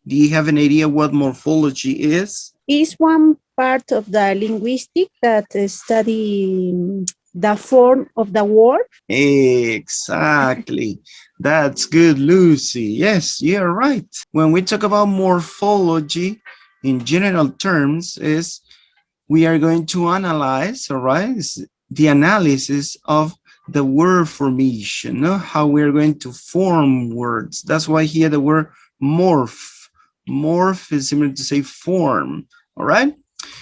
Do you have an idea what morphology is? Is one part of the linguistic that study the form of the word. Exactly. That's good, Lucy. Yes, you're right. When we talk about morphology in general terms is we are going to analyze, all right, the analysis of the word formation, no? How we're going to form words. That's why here the word morph. Morph is similar to say form, all right?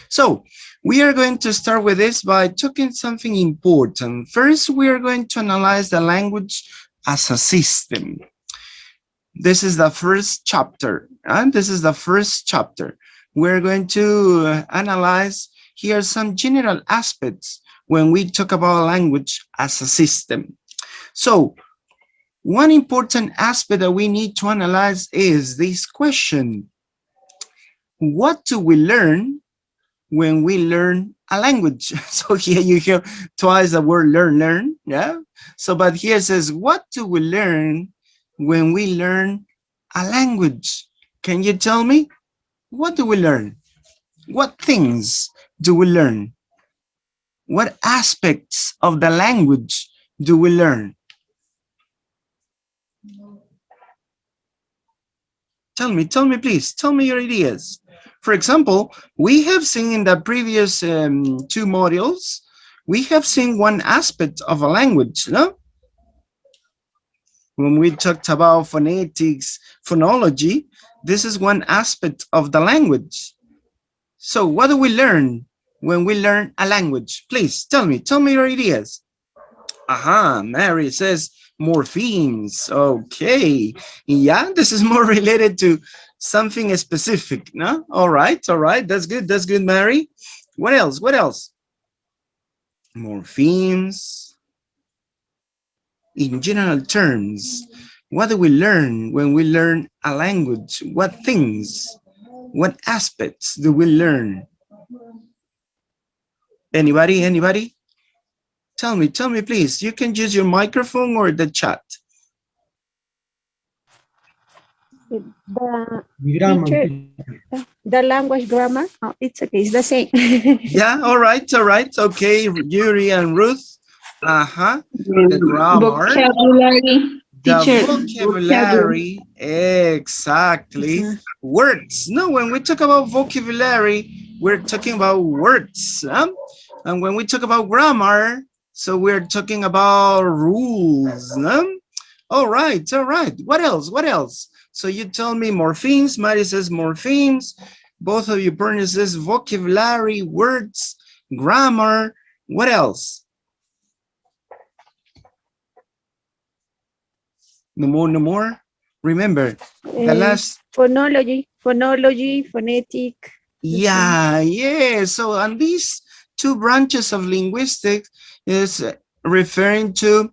So we are going to start with this by talking something important. First, we are going to analyze the language as a system. This is the first chapter, and this is the first chapter. We're going to analyze here some general aspects when we talk about language as a system. So one important aspect that we need to analyze is this question: what do we learn when we learn a language? So here you hear twice the word learn, yeah? So, but here it says, what do we learn when we learn a language? Can you tell me? What do we learn? What things do we learn? What aspects of the language do we learn? Tell me, please. Tell me your ideas. For example, we have seen in the previous two modules, we have seen one aspect of a language, no? When we talked about phonetics, phonology, this is one aspect of the language. So what do we learn when we learn a language? Please tell me your ideas. Aha, Mary says morphemes. Okay. Yeah, this is more related to something specific, no? All right. That's good, Mary. What else? What else? Morphemes. In general terms, what do we learn when we learn a language? What things, what aspects do we learn? Anybody? Tell me, please. You can use your microphone or the chat. The Grammar. teacher, the language grammar. Oh, it's okay. It's the same. Yeah, all right. Okay, Yuri and Ruth. Uh-huh. The grammar. Vocabulary. The Teacher, vocabulary. vocabulary, exactly. Words. No, when we talk about vocabulary, we're talking about words. And when we talk about grammar, so we're talking about rules. All right. What else? So you tell me morphemes. Mari says morphemes. Both of you, Bernie says vocabulary, words, grammar. What else? No more. Remember, the last. Phonology, phonetic. Yeah. So, and these two branches of linguistics is referring to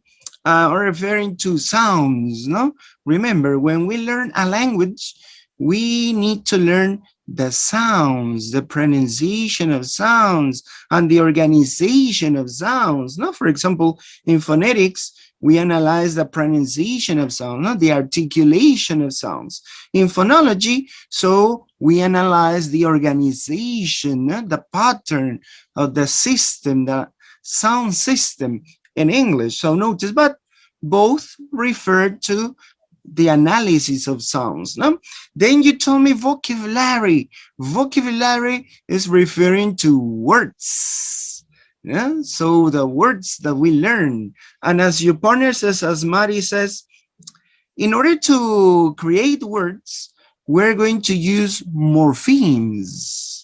sounds, no? Remember, when we learn a language, we need to learn the sounds, the pronunciation of sounds, and the organization of sounds. No, for example, in phonetics, we analyze the pronunciation of sounds, not the articulation of sounds. In phonology, so we analyze the organization, the pattern of the system, the sound system in English. So notice, but both refer to the analysis of sounds. No? Then you told me vocabulary. Vocabulary is referring to words. Yeah, so the words that we learn. And as your partner says, as Mari says, in order to create words, we're going to use morphemes.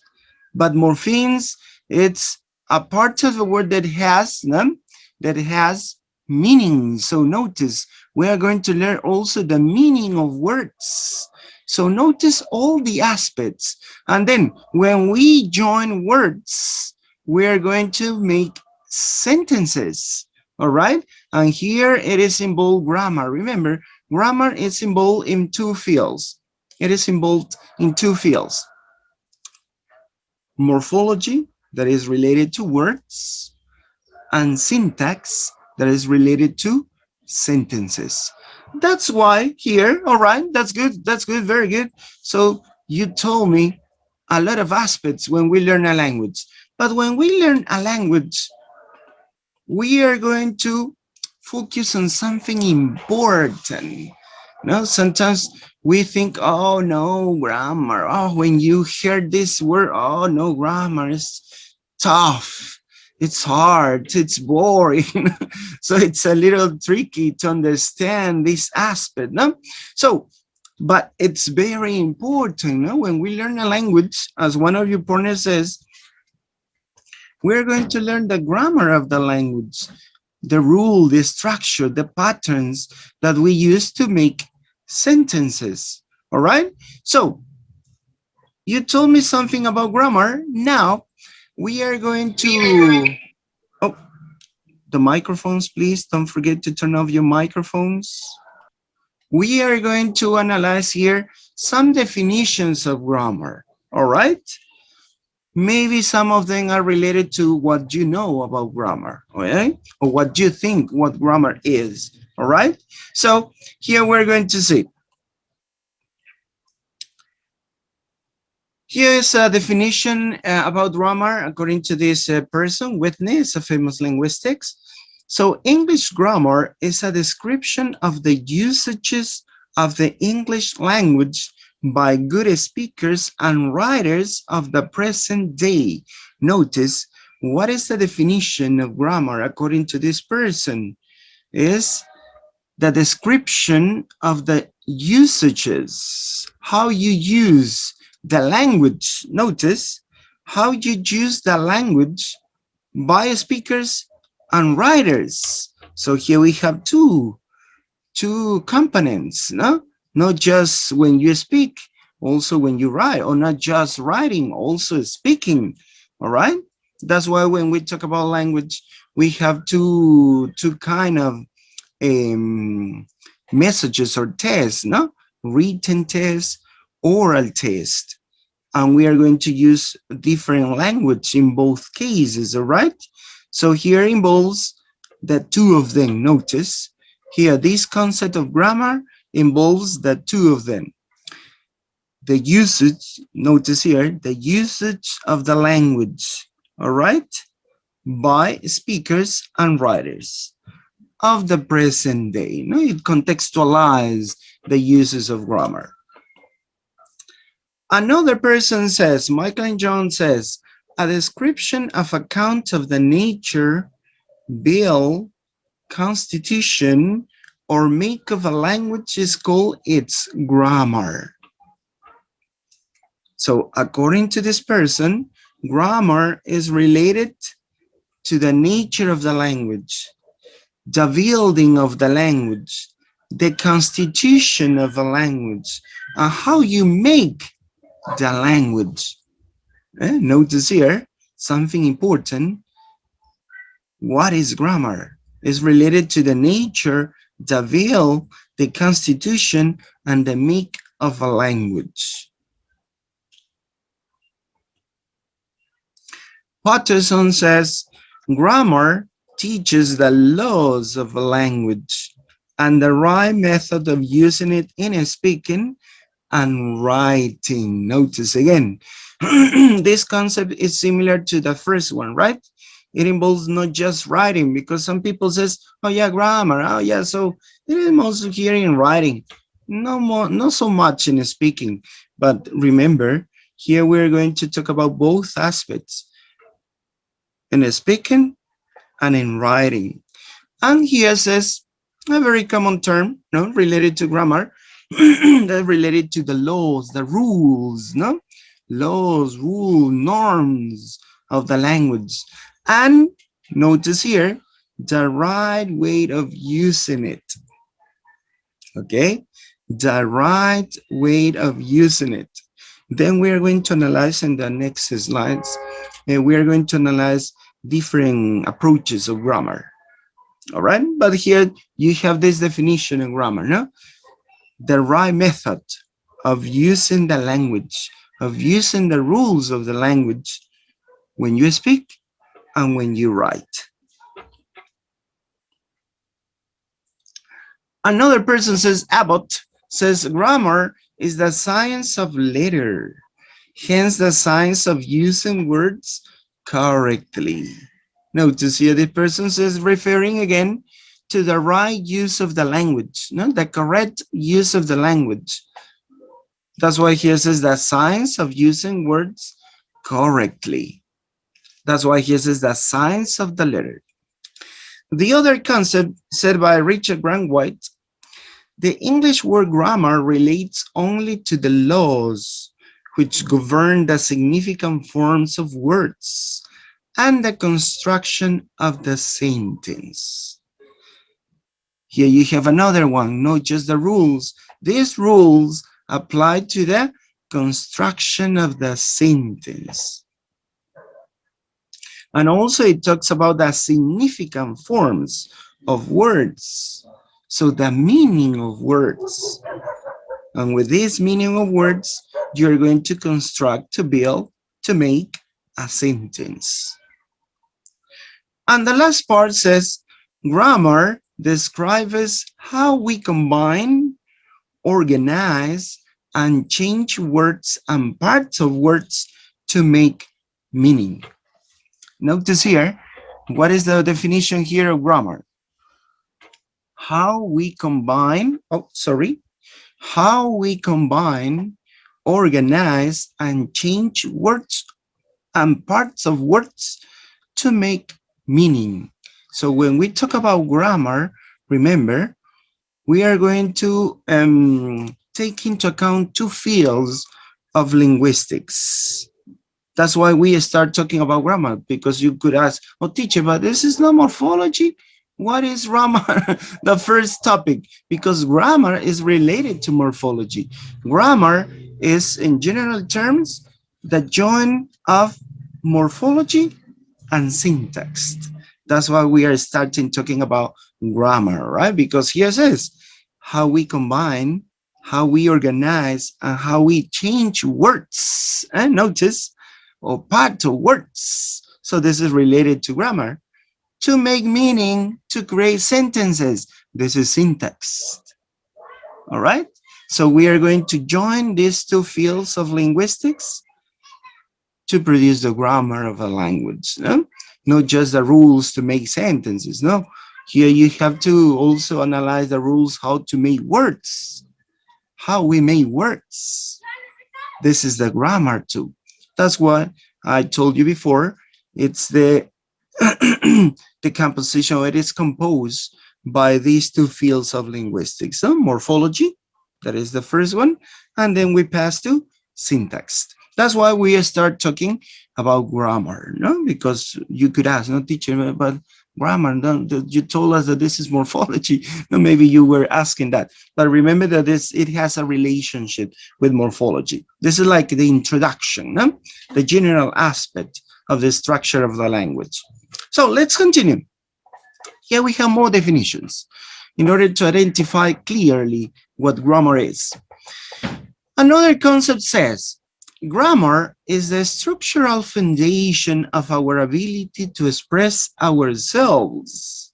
But morphemes, it's a part of the word that has meaning. So notice, we are going to learn also the meaning of words. So notice all the aspects. And then when we join words, we are going to make sentences. All right. And here it is involved grammar. Remember, grammar is involved in two fields. It is involved in two fields. Morphology, that is related to words, and syntax, that is related to sentences. That's why here, all right, that's good, very good. So you told me a lot of aspects when we learn a language. But when we learn a language, we are going to focus on something important. No, sometimes we think, oh no, grammar. Oh, when you hear this word, oh no, grammar is tough. It's hard. It's boring. So it's a little tricky to understand this aspect. No, so but it's very important. No, when we learn a language, as one of your partners says, we're going to learn the grammar of the language, the rule, the structure, the patterns that we use to make sentences. All right. So you told me something about grammar. Now we are going to, oh, the microphones, please. Don't forget to turn off your microphones. We are going to analyze here some definitions of grammar. All right. Maybe some of them are related to what you know about grammar, okay? Or what you think what grammar is, all right? So here we're going to see. Here is a definition about grammar according to this person, Whitney, is a famous linguistics. So English grammar is a description of the usages of the English language by good speakers and writers of the present day. Notice, what is the definition of grammar according to this person? Is the description of the usages, how you use the language. Notice how you use the language by speakers and writers. So here we have two components, no? Not just when you speak, also when you write, or not just writing, also speaking. All right. That's why when we talk about language, we have two kind of um, messages or tests, no? Written test, oral test. And we are going to use different language in both cases, all right? So here involves the two of them. Notice here, this concept of grammar involves the two of them. The usage, notice here, the usage of the language, all right? By speakers and writers of the present day. No, it contextualizes the uses of grammar. Another person says, Michael and John says, a description of account of the nature, bill, constitution, or make of a language is called its grammar. So according to this person, grammar is related to the nature of the language, the building of the language, the constitution of the language, and how you make the language. Notice here something important. What is grammar? Is related to the nature, the will, the constitution, and the make of a language. Patterson says, grammar teaches the laws of a language and the right method of using it in speaking and writing. Notice again, this concept is similar to the first one, right? It involves not just writing, because some people says, oh yeah, grammar, oh yeah, so it is mostly here in writing, no more, not so much in speaking. But remember, here we're going to talk about both aspects, in speaking and in writing. And here says a very common term, no, related to grammar, that related to the laws, the rules, no, laws, rule, norms of the language. And notice here the right way of using it. Okay, the right way of using it. Then we are going to analyze in the next slides, and we are going to analyze different approaches of grammar. All right, but here you have this definition of grammar, no? The right method of using the language, of using the rules of the language when you speak and when you write. Another person says, Abbott says, grammar is the science of letter, hence the science of using words correctly. Notice here the person says, referring again to the right use of the language, no, the correct use of the language. That's why here says the science of using words correctly. That's why here says the science of the letter. The other concept said by Richard Grant White, the English word grammar relates only to the laws which govern the significant forms of words and the construction of the sentence. Here you have another one, not just the rules. These rules apply to the construction of the sentence. And also it talks about the significant forms of words. So the meaning of words. And with this meaning of words, you're going to construct, to build, to make a sentence. And the last part says, grammar describes how we combine, organize, and change words and parts of words to make meaning. Notice here, what is the definition here of grammar? How we combine, how we combine, organize, and change words and parts of words to make meaning. So when we talk about grammar, remember, we are going to take into account two fields of linguistics. That's why we start talking about grammar, because you could ask, oh, teacher, but this is not morphology. What is grammar? The first topic, because grammar is related to morphology. Grammar is, in general terms, the join of morphology and syntax. That's why we are starting talking about grammar, right? Because here it says how we combine, how we organize, and how we change words. And notice, or part of words. So this is related to grammar. To make meaning, to create sentences. This is syntax. All right? So we are going to join these two fields of linguistics to produce the grammar of a language. No? Not just the rules to make sentences. No. Here you have to also analyze the rules how to make words. How we make words. This is the grammar too. That's what I told you before. It's the the composition. It is composed by these two fields of linguistics. So morphology, that is the first one, and then we pass to syntax. That's why we start talking about grammar, no? Because you could ask, no, teacher, but grammar, no, you told us that this is morphology. No, maybe you were asking that, but remember that it has a relationship with morphology. This is like the introduction, no? The general aspect of the structure of the language. So let's continue. Here we have more definitions in order to identify clearly what grammar is. Another concept says, grammar is the structural foundation of our ability to express ourselves.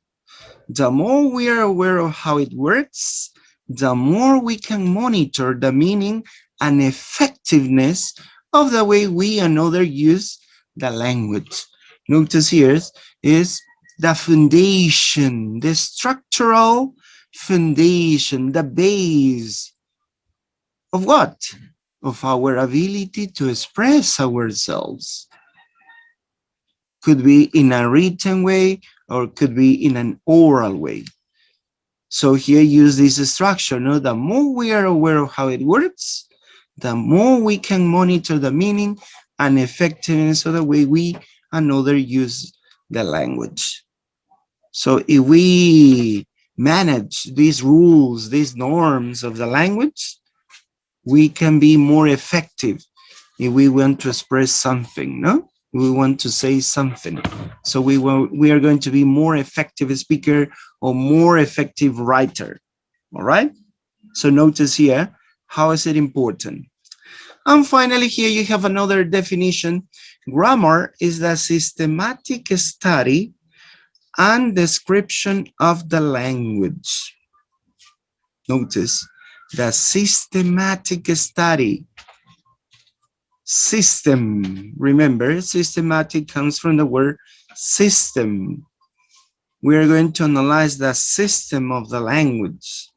The more we are aware of how it works, the more we can monitor the meaning and effectiveness of the way we and others use the language. Notice here is the foundation, the structural foundation, the base of what? Of our ability to express ourselves. Could be in a written way or could be in an oral way. So here use this structure. No? The more we are aware of how it works, the more we can monitor the meaning and effectiveness of the way we and others use the language. So if we manage these rules, these norms of the language, we can be more effective if we want to express something, no? We want to say something. So we are going to be more effective speaker or more effective writer, all right? So notice here, how is it important? And finally, here you have another definition. Grammar is the systematic study and description of the language. Notice the systematic study. System. Remember, systematic comes from the word system. We are going to analyze the system of the language.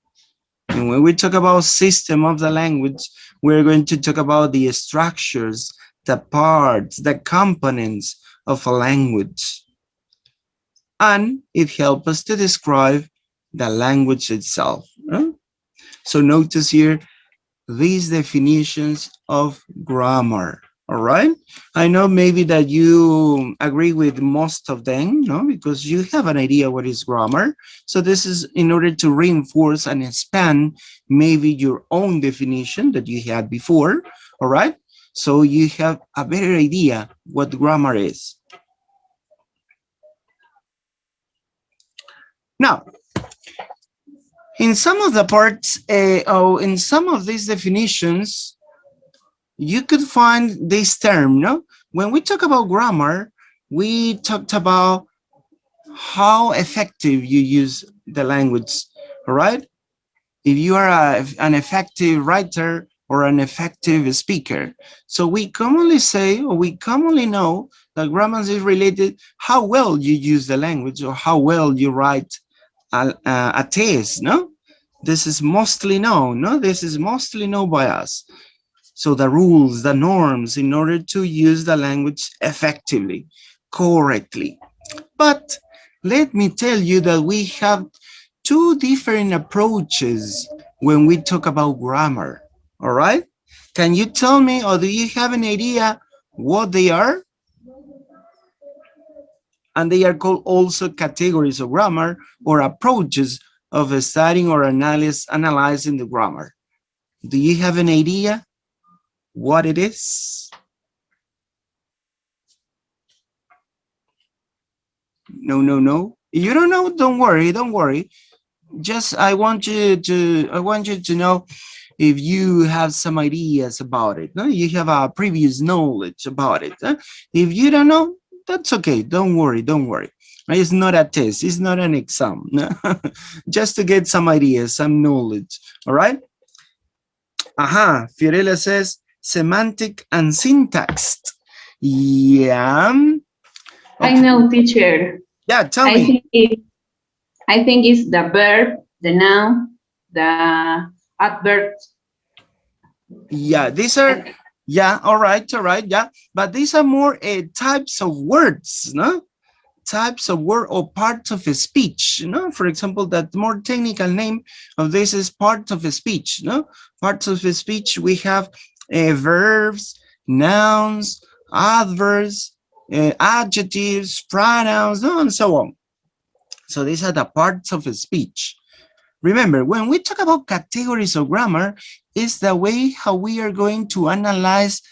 And when we talk about system of the language, we're going to talk about the structures, the parts, the components of a language. And it helps us to describe the language itself. So notice here these definitions of grammar. All right. I know maybe that you agree with most of them, no, because you have an idea what is grammar. So this is in order to reinforce and expand maybe your own definition that you had before. All right. So you have a better idea what grammar is. Now, in some of the parts, in some of these definitions, you could find this term, no? When we talk about grammar, we talked about how effective you use the language, all right? If you are an effective writer or an effective speaker. So we commonly say, or we commonly know that grammar is related how well you use the language or how well you write a test, no? This is mostly known, no? This is mostly known by us. So the rules, the norms in order to use the language effectively, correctly. But let me tell you that we have two different approaches when we talk about grammar, all right? Can you tell me, or do you have an idea what they are? And they are called also categories of grammar or approaches of studying or analyzing the grammar. Do you have an idea what it is? No, no, no. You don't know, don't worry, don't worry. Just I want you to know if you have some ideas about it. No, you have a previous knowledge about it. If you don't know, that's okay. Don't worry, don't worry. It's not a test, it's not an exam. Just to get some ideas, some knowledge. All right. Aha, Fiorella says semantic and syntax. Yeah. I know, teacher. Yeah, tell me. I think it's the verb, the noun, the adverb. Yeah, these are, yeah, all right, yeah. But these are more types of words, no? Types of word or parts of a speech, you know? For example, that more technical name of this is part of a speech, no? Parts of a speech, we have verbs, nouns, adverbs, adjectives, pronouns, and so on. So these are the parts of a speech. Remember, when we talk about categories of grammar, it's the way how we are going to analyze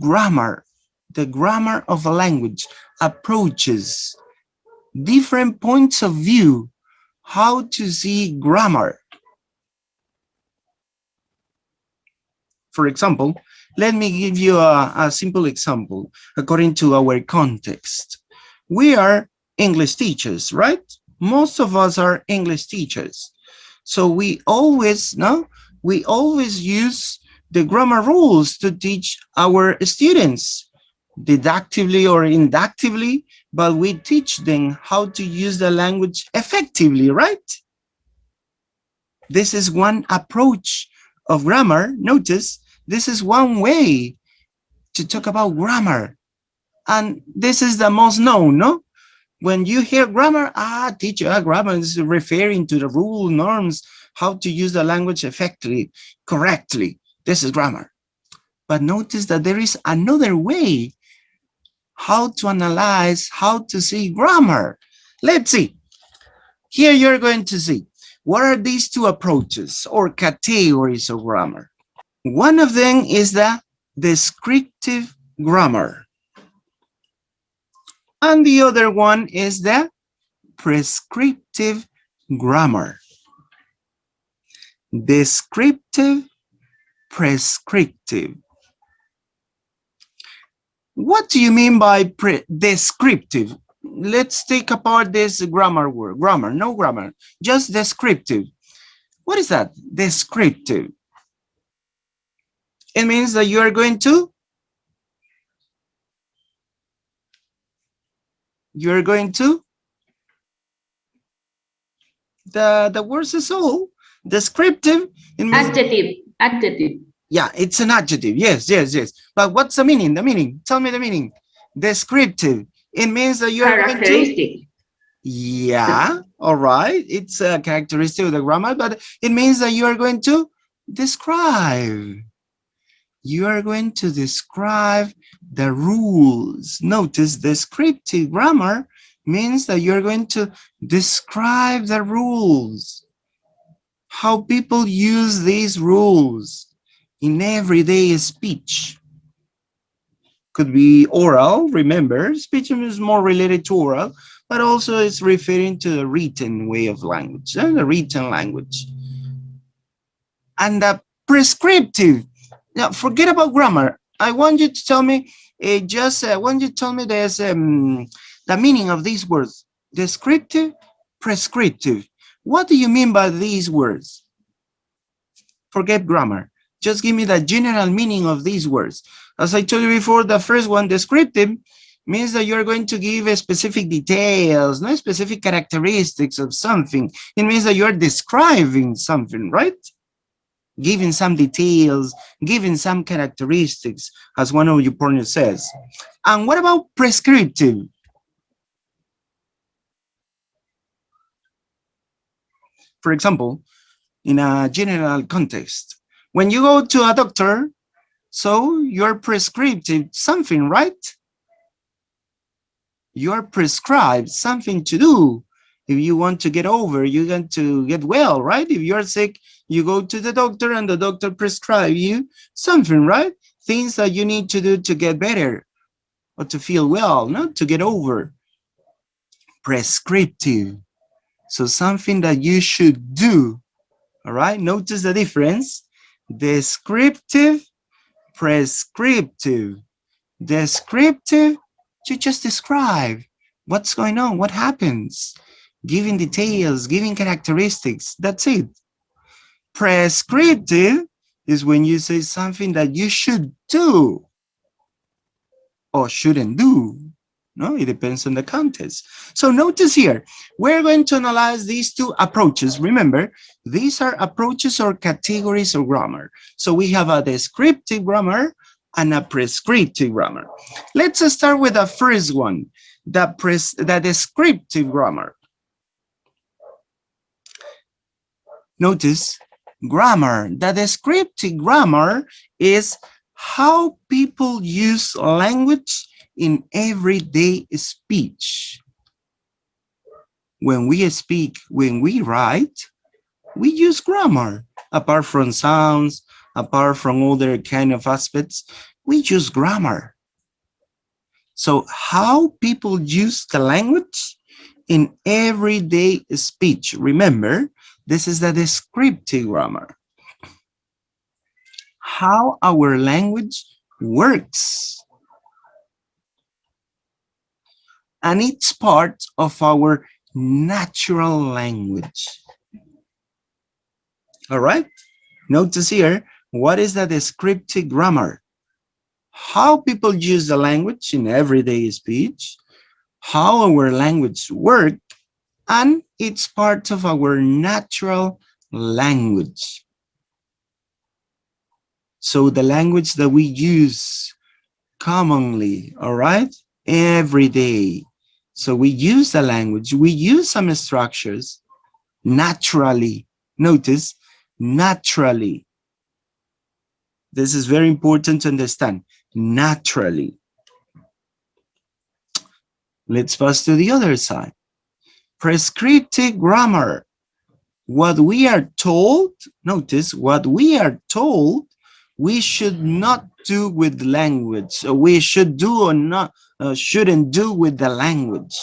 grammar, the grammar of a language, approaches, different points of view, how to see grammar. For example, let me give you a simple example according to our context. We are English teachers, right? Most of us are English teachers. So we always use the grammar rules to teach our students, deductively or inductively, but we teach them how to use the language effectively, right? This is one approach of grammar. Notice, this is one way to talk about grammar. And this is the most known, no? When you hear grammar, teacher, grammar is referring to the rule, norms, how to use the language effectively, correctly. This is grammar. But notice that there is another way how to analyze, how to see grammar. Let's see. Here you're going to see, what are these two approaches or categories of grammar? One of them is the descriptive grammar. And the other one is the prescriptive grammar. Descriptive, prescriptive. What do you mean by descriptive? Let's take apart this grammar word. Grammar, no grammar, just descriptive. What is that? Descriptive. It means that you are going to the word is all descriptive. It means Adjective. yeah, it's an adjective. Yes. But what's the meaning? The meaning. Tell me the meaning. Descriptive. It means that you are going to. Yeah, all right. It's a characteristic of the grammar, but it means that you are going to describe. You are going to describe the rules. Notice descriptive grammar means that you're going to describe the rules. How people use these rules in everyday speech. Could be oral, remember, speech is more related to oral, but also it's referring to the written way of language, the written language. And the prescriptive. Now, forget about grammar. I want you to tell me, I want you to tell me there's the meaning of these words. Descriptive, prescriptive. What do you mean by these words? Forget grammar. Just give me the general meaning of these words. As I told you before, the first one, descriptive, means that you're going to give a specific details, not specific characteristics of something. It means that you're describing something, right? Giving some details, giving some characteristics, as one of your partners says. And what about prescriptive? For example, in a general context, when you go to a doctor, so you're prescriptive something, right? You're prescribed something to do. If you want to get over, you want to get well, right? If you're sick, you go to the doctor and the doctor prescribe you something, right? Things that you need to do to get better or to feel well, not to get over. Prescriptive. So something that you should do, all right? Notice the difference. Descriptive, prescriptive. Descriptive, you just describe what's going on, what happens, giving details, giving characteristics, that's it. Prescriptive is when you say something that you should do or shouldn't do. No, it depends on the context. So notice here, we're going to analyze these two approaches. Remember, these are approaches or categories of grammar. So we have a descriptive grammar and a prescriptive grammar. Let's start with the first one, the descriptive grammar. Notice grammar. The descriptive grammar is how people use language in everyday speech. When we speak, when we write, we use grammar. Apart from sounds, apart from other kind of aspects, we use grammar. So how people use the language in everyday speech. Remember, this is the descriptive grammar. How our language works. And it's part of our natural language. All right? Notice here, what is the descriptive grammar? How people use the language in everyday speech, how our language works, and it's part of our natural language. So the language that we use commonly, all right, every day. So we use the language, we use some structures naturally. Notice, naturally. This is very important to understand, naturally. Let's pass to the other side. Prescriptive grammar. What we are told, notice, what we are told, we should not do with language. We should do or not, shouldn't do with the language.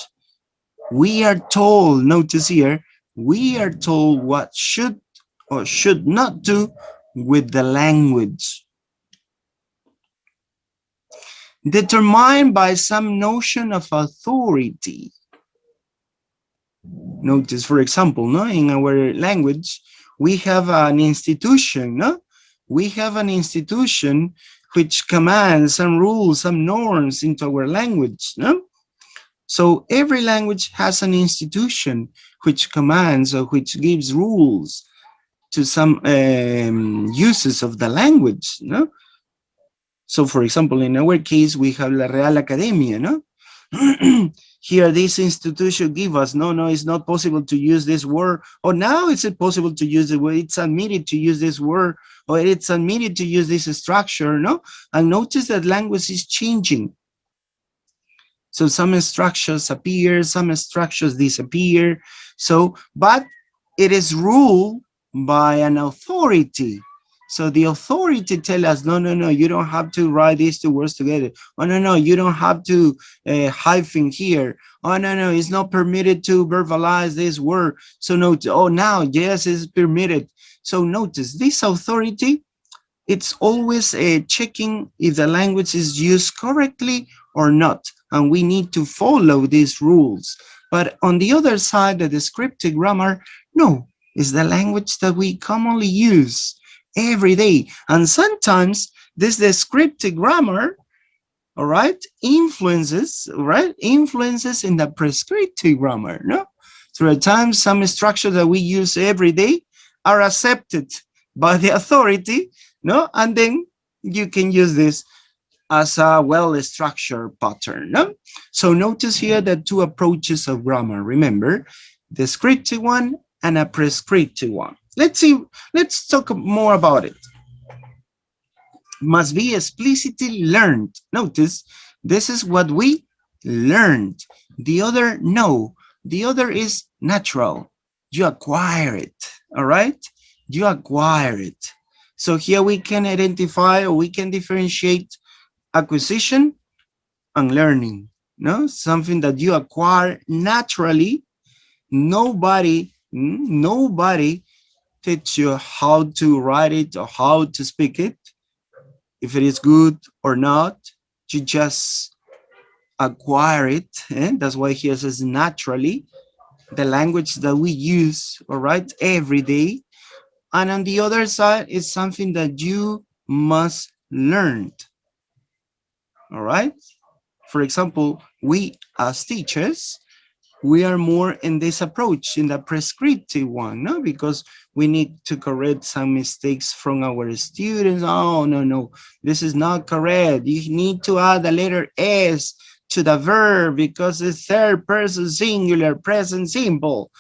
We are told, notice here, we are told what should or should not do with the language. Determined by some notion of authority. Notice, for example, no, in our language, we have an institution, no? We have an institution which commands some rules, some norms into our language, no? So every language has an institution which commands or which gives rules to some uses of the language, no? So for example, in our case, we have La Real Academia, no? Here, this institution give us, no, it's not possible to use this word, or now it's possible to use the word, it's admitted to use this word, or it's admitted to use this structure, no? And notice that language is changing. So some structures appear, some structures disappear. So, but it is ruled by an authority. So the authority tell us, no, you don't have to write these two words together. Oh, no, you don't have to hyphen here. Oh, no, it's not permitted to verbalize this word. So notice, oh, now, yes, it's permitted. So notice this authority, it's always checking if the language is used correctly or not. And we need to follow these rules. But on the other side, the descriptive grammar, no, is the language that we commonly use every day. And sometimes this descriptive grammar, all right, influences in the prescriptive grammar, no? So at times, some structures that we use every day are accepted by the authority, no? And then you can use this as a well-structured pattern, no? So notice here the two approaches of grammar. Remember, descriptive one and a prescriptive one. Let's talk more about it. Must be explicitly learned. Notice, this is what we learned. The other, no. The other is natural. You acquire it, all right? You acquire it. So here we can identify, or we can differentiate acquisition and learning, no? Something that you acquire naturally. Nobody teach you how to write it or how to speak it, if it is good or not. You just acquire it, and that's why here it says naturally, the language that we use, all right, every day. And on the other side is something that you must learn, all right? For example, we as teachers, we are more in this approach, in the prescriptive one, no? Because we need to correct some mistakes from our students. Oh, no, this is not correct. You need to add the letter S to the verb because it's third person singular, present simple.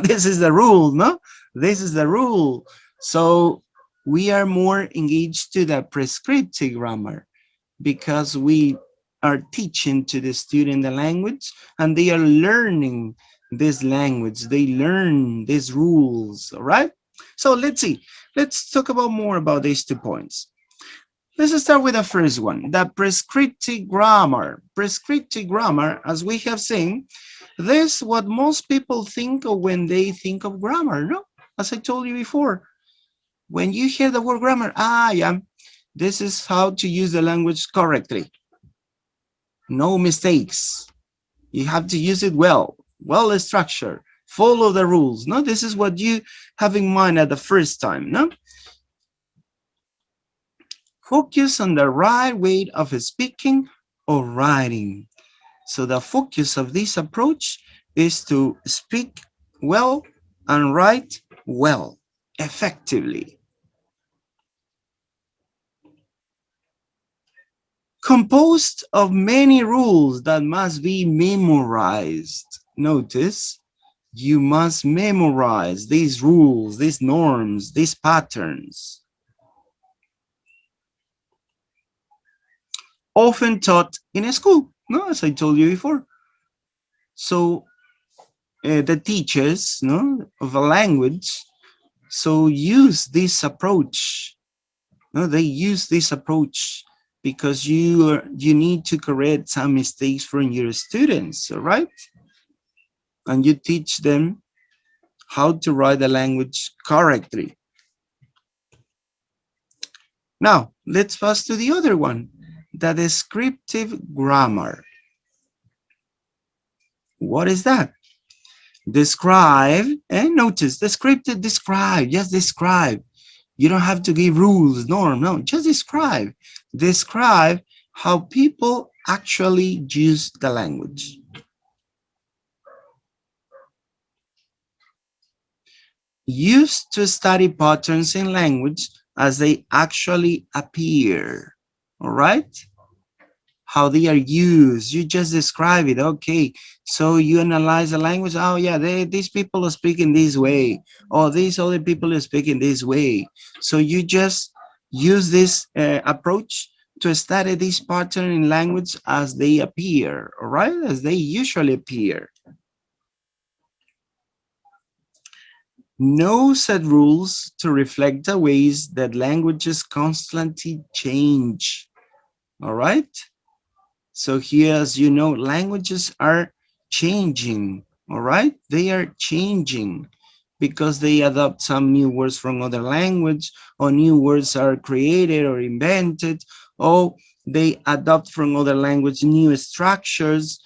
This is the rule, no? This is the rule. So we are more engaged to the prescriptive grammar because we are teaching to the student the language, and they are learning this language. They learn these rules, all right? So let's see. Let's talk about more about these 2 points. Let's start with the first one, the prescriptive grammar. Prescriptive grammar, as we have seen, this is what most people think of when they think of grammar, no? As I told you before, when you hear the word grammar, this is how to use the language correctly. No mistakes. You have to use it well structured, follow the rules. No, this is what you have in mind at the first time. No, focus on the right way of speaking or writing. So the focus of this approach is to speak well and write well, effectively. Composed of many rules that must be memorized. Notice, you must memorize these rules, these norms, these patterns. Often taught in a school, no, as I told you before. So the teachers, no, of a language, so use this approach. No, they use this approach because you need to correct some mistakes from your students, all right? And you teach them how to write the language correctly. Now, let's pass to the other one, the descriptive grammar. What is that? Describe, and notice, descriptive, describe, just describe. You don't have to give rules, no, just describe. Describe how people actually use the language. Use to study patterns in language as they actually appear, all right? How they are used, you just describe it. Okay, so you analyze the language. Oh yeah, these people are speaking this way, or these other people are speaking this way. So you just use this approach to study this pattern in language as they appear, all right, as they usually appear. No set rules to reflect the ways that languages constantly change, all right? So here, as you know, languages are changing, all right? They are changing because they adopt some new words from other language, or new words are created or invented, or they adopt from other language new structures.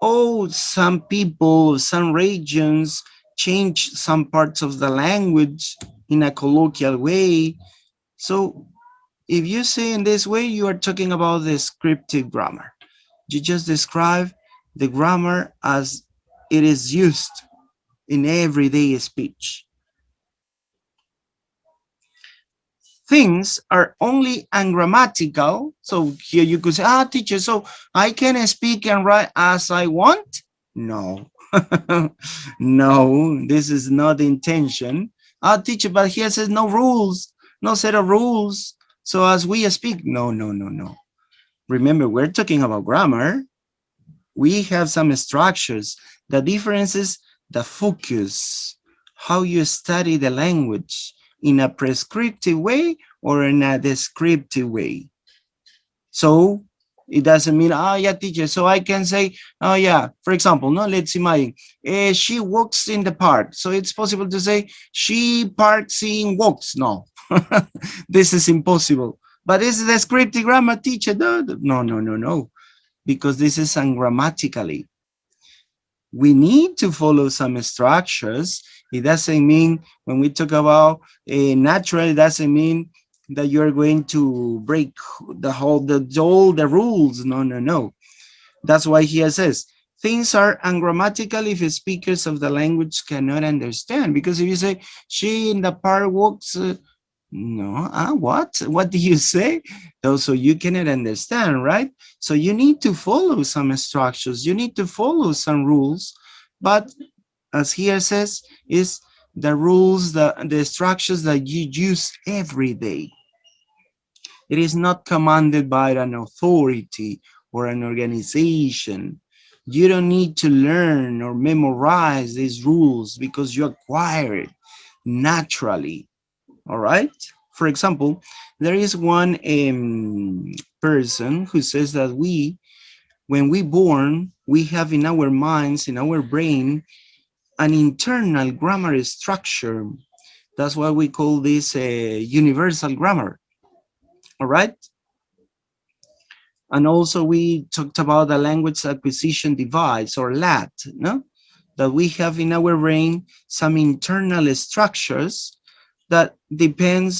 Oh, some people, some regions change some parts of the language in a colloquial way. So if you say in this way, you are talking about descriptive grammar. You just describe the grammar as it is used in everyday speech. Things are only ungrammatical. So here you could say, teacher, so I can speak and write as I want? No. No, this is not the intention. Teacher, but here says no rules, no set of rules. So as we speak, no. Remember, we're talking about grammar. We have some structures. The difference is the focus, how you study the language in a prescriptive way or in a descriptive way. So it doesn't mean, yeah, teacher. So I can say, oh, yeah, for example, no, let's imagine she walks in the park. So it's possible to say she parks in walks. No, this is impossible. But is descriptive grammar, teacher? No, because this is ungrammatically. We need to follow some structures. It doesn't mean when we talk about natural, it doesn't mean that you're going to break all the rules. No. That's why he says things are ungrammatical if speakers of the language cannot understand. Because if you say she in the park walks, no, what do you say? Also, you cannot understand, right? So you need to follow some structures, you need to follow some rules, but as here says, is the rules, the structures that you use every day. It is not commanded by an authority or an organization. You don't need to learn or memorize these rules because you acquire it naturally. All right. For example, there is one person who says that when we born, we have in our minds, in our brain, an internal grammar structure. That's why we call this a universal grammar. All right. And also we talked about the language acquisition device, or LAT, no? That we have in our brain some internal structures that depending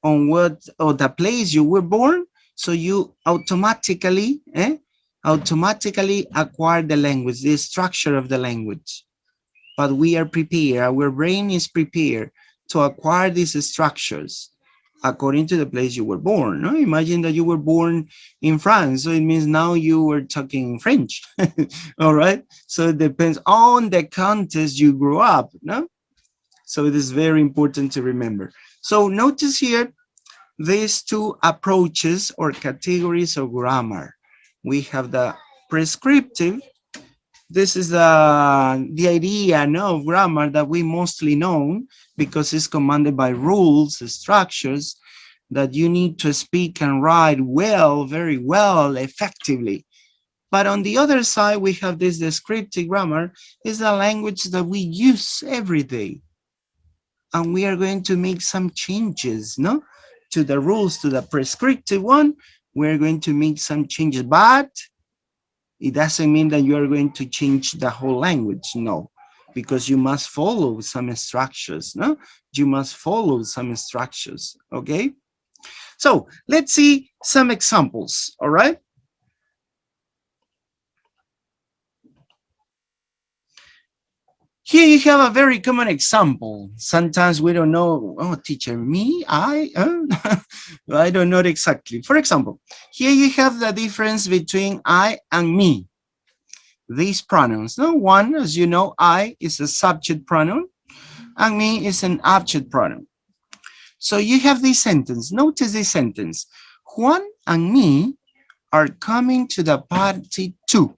on what or the place you were born, so you automatically acquire the language, the structure of the language. But we are prepared, our brain is prepared to acquire these structures according to the place you were born. No? Imagine that you were born in France, so it means now you were talking French. All right, so it depends on the context you grew up. No, so it is very important to remember. So notice here these two approaches or categories of grammar. We have the prescriptive. This is the idea of grammar that we mostly know because it's commanded by rules, structures that you need to speak and write well, very well, effectively. But on the other side, we have this descriptive grammar, is the language that we use every day. And we are going to make some changes, no? To the rules, to the prescriptive one, we're going to make some changes, but It doesn't mean that you are going to change the whole language, no, because you must follow some instructions, no? You must follow some instructions, okay? So let's see some examples, all right? Here you have a very common example. Sometimes we don't know, oh, teacher, me, I don't know exactly. For example, here you have the difference between I and me. These pronouns. Now, one, as you know, I is a subject pronoun and me is an object pronoun. So you have this sentence. Notice this sentence. Juan and me are coming to the party too.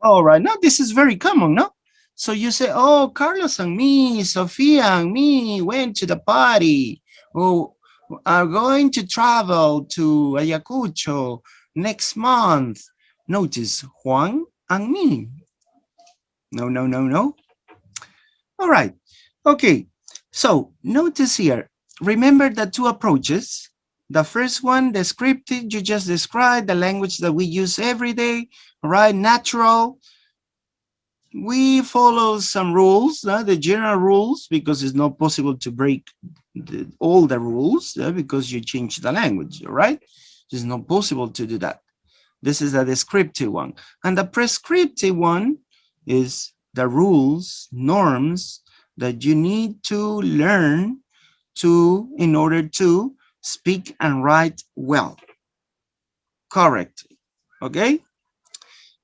All right, now this is very common, no? So you say, oh, Carlos and me, Sofia and me went to the party. Oh, are going to travel to Ayacucho next month. Notice Juan and me. No, no, no, no. All right. Okay. So notice here, remember the two approaches. The first one, descriptive, you just describe the language that we use every day, right? Natural. We follow some rules, the general rules, because it's not possible to break all the rules because you change the language, right? It's not possible to do that. This is the descriptive one. And the prescriptive one is the rules, norms that you need to learn in order to speak and write well, correctly, okay?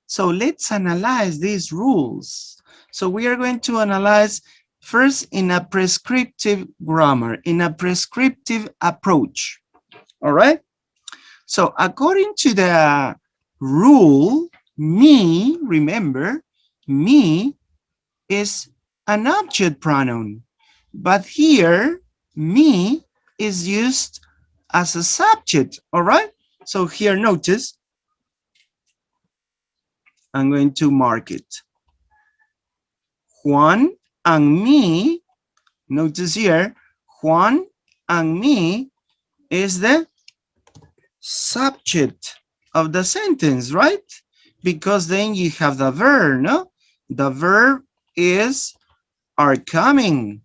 So let's analyze these rules. So we are going to analyze first in a prescriptive grammar, in a prescriptive approach, all right? So according to the rule, me, remember, me is an object pronoun, but here, me is used as a subject, all right? So here, notice, I'm going to mark it. Juan and me, notice here, Juan and me is the subject of the sentence, right? Because then you have the verb, no? The verb is are coming,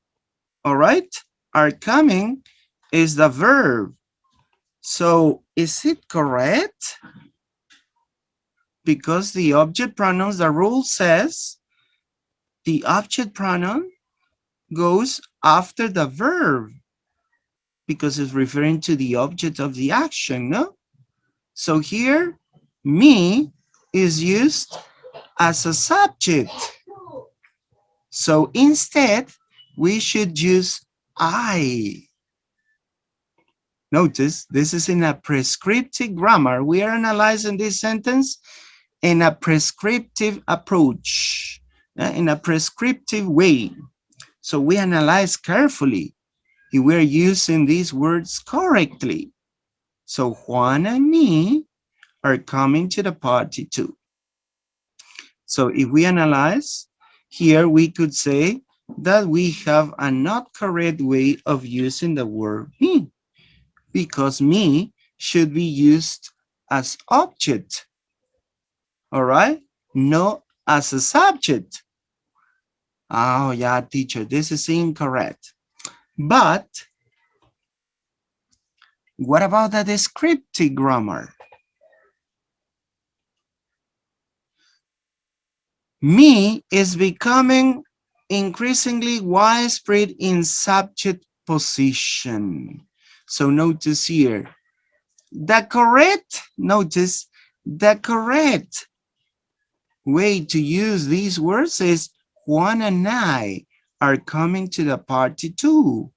all right? Are coming is the verb. So is it correct? Because the object pronouns, the rule says the object pronoun goes after the verb because it's referring to the object of the action, no? So here, me is used as a subject. So instead, we should use I. Notice, this is in a prescriptive grammar. We are analyzing this sentence in a prescriptive approach, in a prescriptive way. So we analyze carefully if we're using these words correctly. So Juan and me are coming to the party too. So if we analyze, here we could say that we have a not correct way of using the word me, because me should be used as object, all right? Not as a subject. Oh yeah, teacher, this is incorrect. But what about the descriptive grammar? Me is becoming increasingly widespread in subject position. So notice here, notice the correct way to use these words is Juan and I are coming to the party too,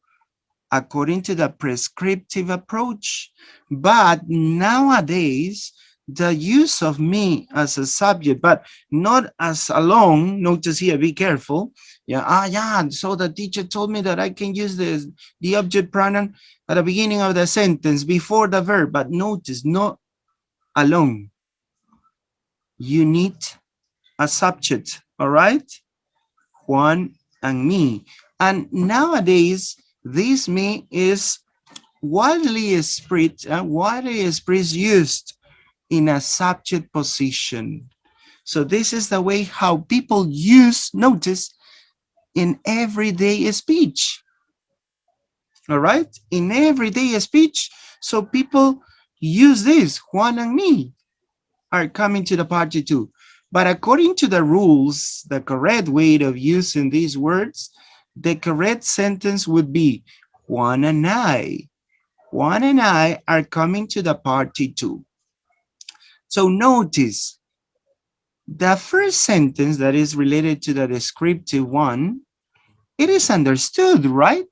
according to the prescriptive approach. But nowadays, the use of me as a subject, but not as alone, notice here, be careful. Yeah, so the teacher told me that I can use the object pronoun at the beginning of the sentence before the verb, but notice, not alone. You need a subject, all right? Juan and me. And nowadays, this me is widely spread used in a subject position. So this is the way how people use, notice, in everyday speech. All right, in everyday speech. So people use this. Juan and me are coming to the party too. But according to the rules, the correct way of using these words, the correct sentence would be Juan and I are coming to the party too. So notice the first sentence that is related to the descriptive one, it is understood, right?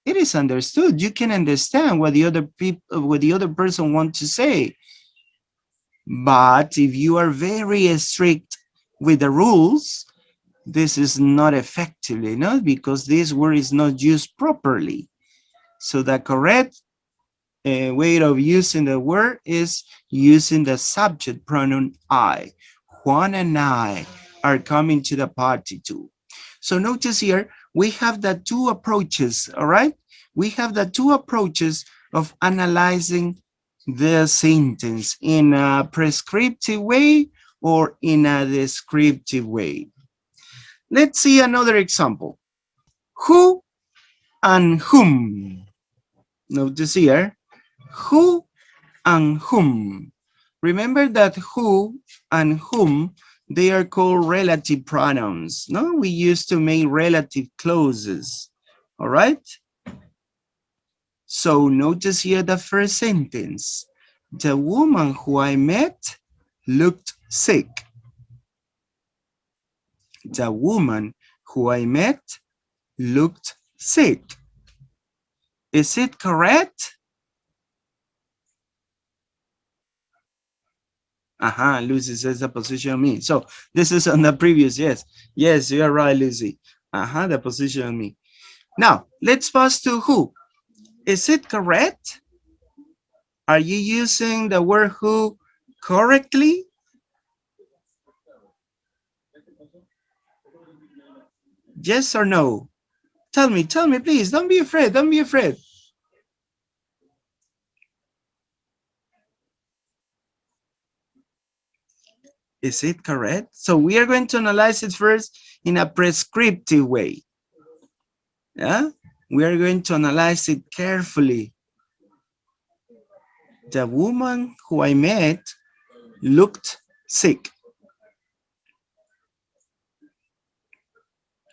It is understood. You can understand what the other person wants to say. But if you are very strict with the rules, this is not effectively, no, because this word is not used properly. So the correct way of using the word is using the subject pronoun I. Juan and I are coming to the party too. So notice here, we have the two approaches, all right? We have the two approaches of analyzing the sentence in a prescriptive way or in a descriptive way. Let's see another example. Who and whom. Notice here, who and whom. Remember that who and whom, they are called relative pronouns. No, we used to make relative clauses. All right. So notice here the first sentence. The woman who I met looked sick. The woman who I met looked sick. Is it correct? Lucy says the position of me. So this is on the previous, yes. Yes, you are right, Lucy. The position of me. Now, let's pass to who. Is it correct? Are you using the word who correctly? Yes or no? Tell me, please. Don't be afraid, don't be afraid. Is it correct? So we are going to analyze it first in a prescriptive way. Yeah? We are going to analyze it carefully. The woman who I met looked sick.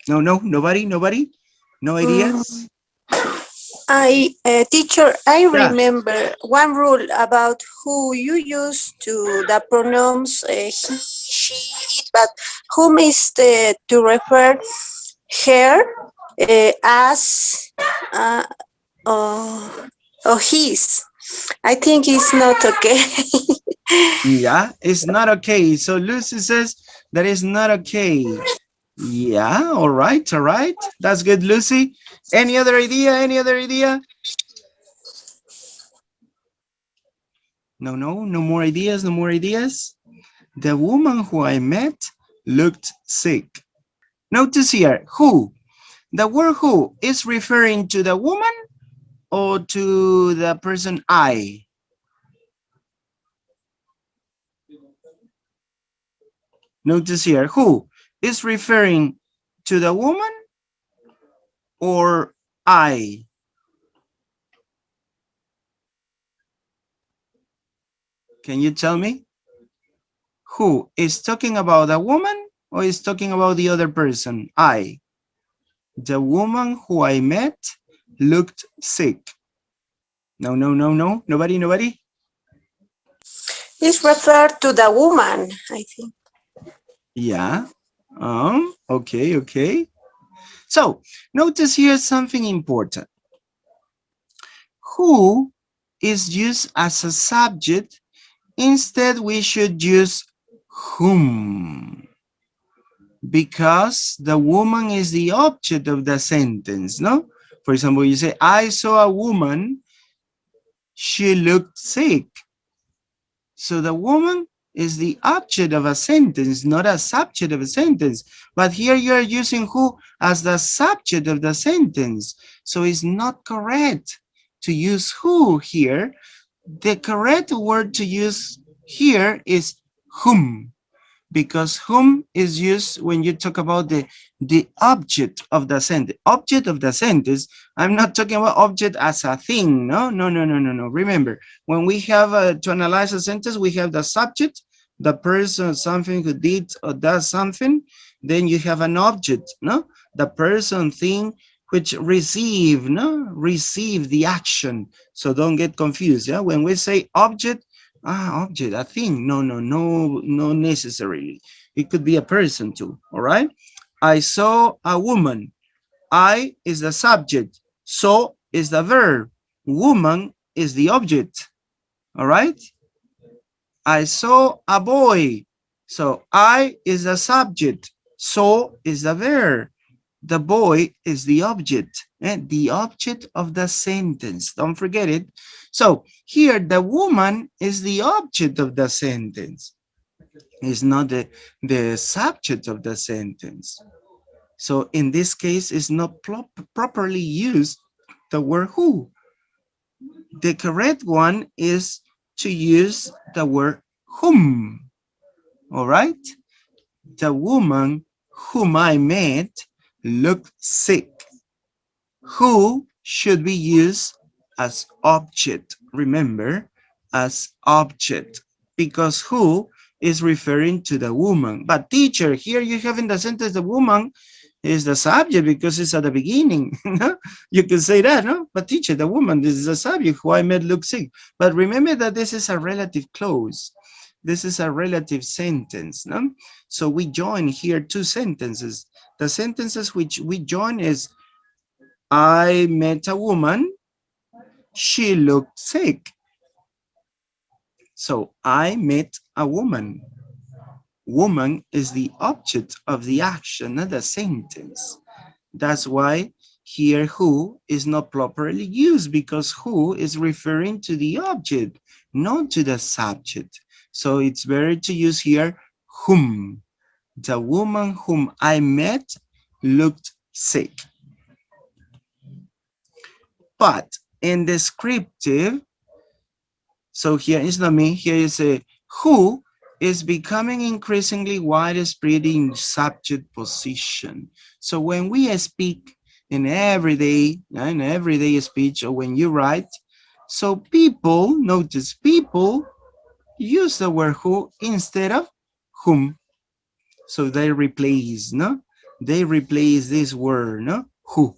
No, nobody? No ideas? Teacher, I Yeah. remember one rule about who you use to the pronouns he, she, it, but whom is to refer her as or his. I think it's not okay. Yeah, it's not okay. So Lucy says that is not okay. Yeah, all right. That's good, Lucy. Any other idea? No more ideas. The woman who I met looked sick. Notice here, who. The word who is referring to the woman or to the person I. Notice here, who is referring to the woman or I. Can you tell me? Who is talking about a woman or is talking about the other person? I. The woman who I met looked sick. No. Nobody? It's referred to the woman, I think. Yeah. Okay. So notice here something important. Who is used as a subject. Instead, we should use whom, because the woman is the object of the sentence, no? For example, you say, I saw a woman, she looked sick. So the woman is the object of a sentence, not a subject of a sentence. But here you are using who as the subject of the sentence. So it's not correct to use who here. The correct word to use Here is whom, because whom is used when you talk about the object of the sentence. Object of the sentence, I'm not talking about object as a thing. No, no, no, no, no, no. Remember, when we have to analyze a sentence, we have the subject, the person, something who did or does something. Then you have an object, no? The person, thing, which receive, no? Receive the action. So don't get confused, yeah? When we say object, object, a thing. No, no, no, no necessarily. It could be a person too, all right? I saw a woman. I is the subject. Saw is the verb. Woman is the object, all right? I saw a boy. So I is the subject. Saw is the verb. The boy is the object, and the object of the sentence. Don't forget it. So here, the woman is the object of the sentence. It's not the subject of the sentence. So in this case, it's not properly used the word who. The correct one is to use the word whom. All right? The woman whom I met looked sick. Who should be used as object. Remember, as object, because who is referring to the woman. But teacher, here you have in the sentence the woman is the subject because it's at the beginning. You can say that, no? But teacher, the woman, this is the subject who I met looks sick. But remember that this is a relative clause. This is a relative sentence, no? So we join here two sentences. The sentences which we join is I met a woman, she looked sick. So I met a woman. Woman is the object of the action, not the sentence. That's why here who is not properly used, because who is referring to the object, not to the subject. So it's better to use here whom. The woman whom I met looked sick. But in descriptive, so here is not me, here is a who is becoming increasingly widespread in subject position. So when we speak in everyday speech, or when you write, so people, notice people use the word who instead of whom. So they replace, no? They replace this word, no? Who.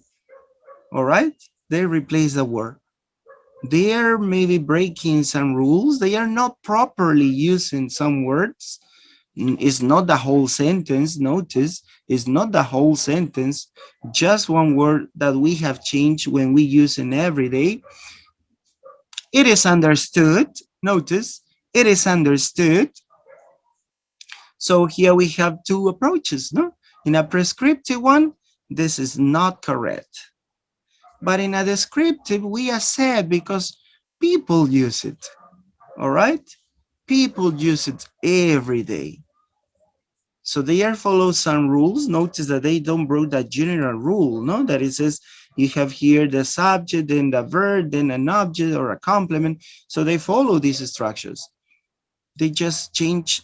All right? They replace the word. They are maybe breaking some rules. They are not properly using some words. It's not the whole sentence. Notice, it's not the whole sentence. Just one word that we have changed when we use in every day. It is understood. Notice, it is understood. So here we have two approaches, no? In a prescriptive one, this is not correct. But in a descriptive, we accept because people use it, all right? People use it every day. So they are follow some rules. Notice that they don't break that general rule, no? That it says you have here the subject, then the verb, then an object or a complement. So they follow these structures. They just change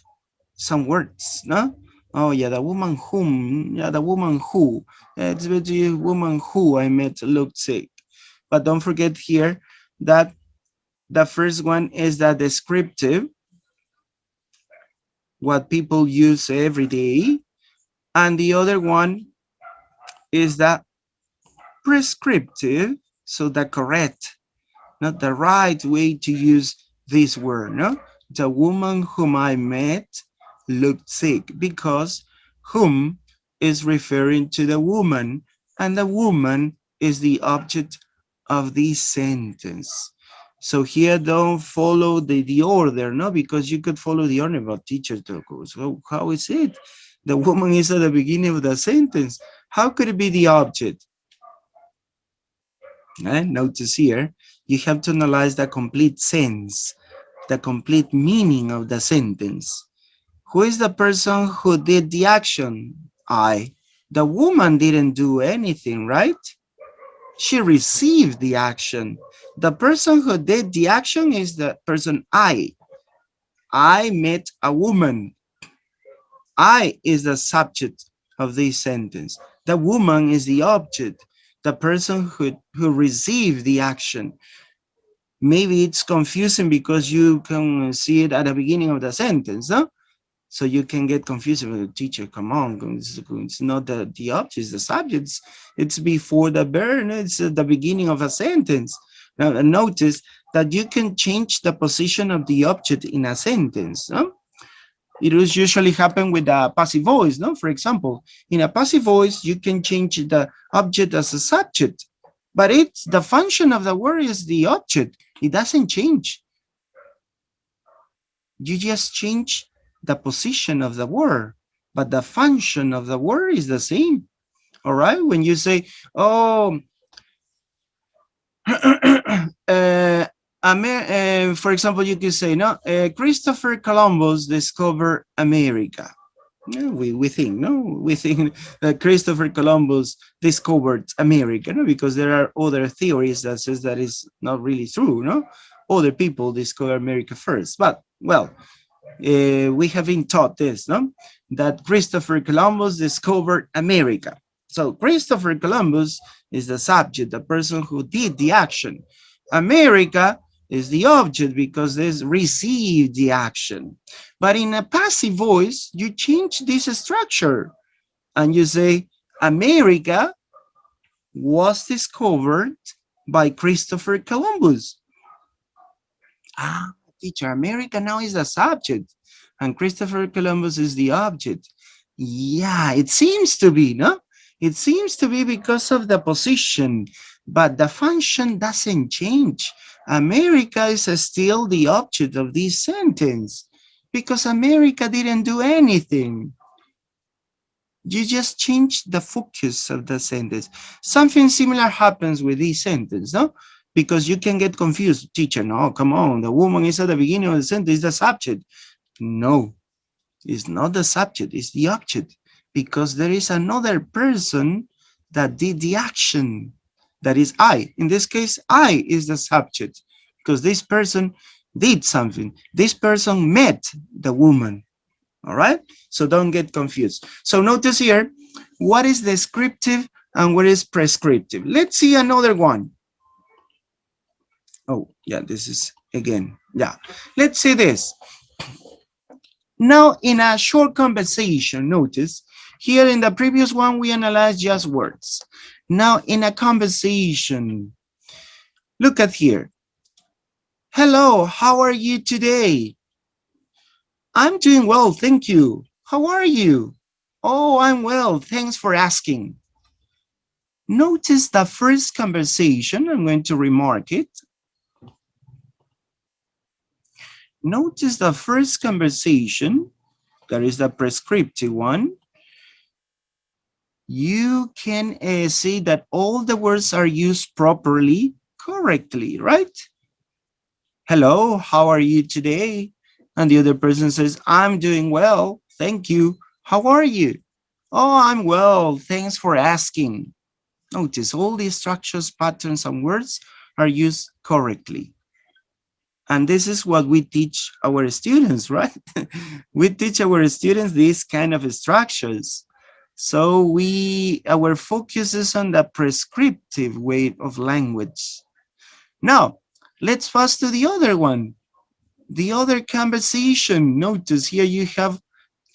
some words, no? Oh yeah, the woman whom, yeah, the woman who. It's the woman who I met looked sick. But don't forget here that the first one is the descriptive, what people use every day. And the other one is the prescriptive, so the correct, not the right way to use this word, no? The woman whom I met looked sick, because whom is referring to the woman, and the woman is the object of this sentence. So here don't follow the order, no? Because you could follow the order, but teacher goes, so how is it? The woman is at the beginning of the sentence. How could it be the object? Notice here, you have to analyze the complete sense, the complete meaning of the sentence. Who is the person who did the action? I. The woman didn't do anything, right? She received the action. The person who did the action is the person I. I met a woman. I is the subject of this sentence. The woman is the object, the person who received the action. Maybe it's confusing because you can see it at the beginning of the sentence, no? So you can get confused with the teacher. Come on, it's not the object, it's the subjects. It's before the verb, it's at the beginning of a sentence. Now notice that you can change the position of the object in a sentence, no? It will usually happen with a passive voice, no? For example, in a passive voice, you can change the object as a subject, but it's the function of the word is the object. It doesn't change. You just change the position of the word, but the function of the word is the same. All right. When you say, oh, for example, you can say, no, Christopher Columbus discovered America. Yeah, we think, no, we think that Christopher Columbus discovered America, no, because there are other theories that says that is not really true, no? Other people discover America first, but well, we have been taught this, no? That Christopher Columbus discovered America. So Christopher Columbus is the subject, the person who did the action. America is the object because they received the action. But in a passive voice, you change this structure and you say, America was discovered by Christopher Columbus. Ah, teacher, America now is the subject and Christopher Columbus is the object. Yeah, it seems to be, no? It seems to be because of the position, but the function doesn't change. America is still the object of this sentence because America didn't do anything. You just change the focus of the sentence. Something similar happens with this sentence, no? Because you can get confused. Teacher, no, come on. The woman is at the beginning of the sentence, the subject. No, it's not the subject, it's the object. Because there is another person that did the action. That is I. In this case, I is the subject. Because this person did something. This person met the woman. All right? So don't get confused. So notice here, what is descriptive and what is prescriptive? Let's see another one. Oh, yeah, this is again. Yeah. Let's see this. Now, in a short conversation, notice, here in the previous one, we analyzed just words. Now, in a conversation, look at here. Hello, how are you today? I'm doing well, thank you. How are you? Oh, I'm well, thanks for asking. Notice the first conversation, I'm going to remark it. Notice the first conversation, that is the prescriptive one. You can see that all the words are used properly, correctly, right? Hello, how are you today? And the other person says, I'm doing well, thank you. How are you? Oh, I'm well, thanks for asking. Notice all the structures, patterns, and words are used correctly. And this is what we teach our students, right? We teach our students these kind of structures. So our focus is on the prescriptive way of language. Now, let's pass to the other one. The other conversation. Notice here you have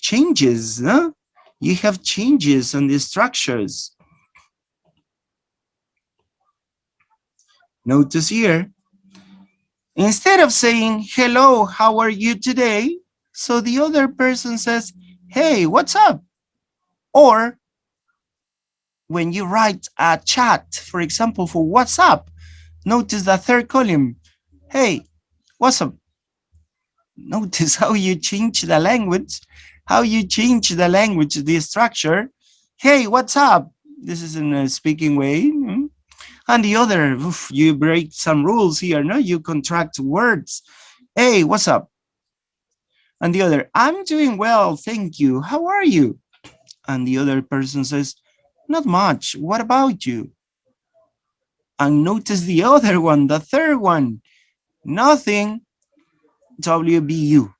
changes, huh? You have changes on the structures. Notice here, instead of saying, hello, how are you today? So the other person says, hey, what's up? Or when you write a chat, for example, for WhatsApp, notice the third column. Hey, what's up? Notice how you change the language, the structure. Hey, what's up? This is in a speaking way. And the other, you break some rules here, no? You contract words. Hey, what's up? And the other, I'm doing well, thank you. How are you? And the other person says, not much. What about you? And notice the other one, the third one, nothing, WBU.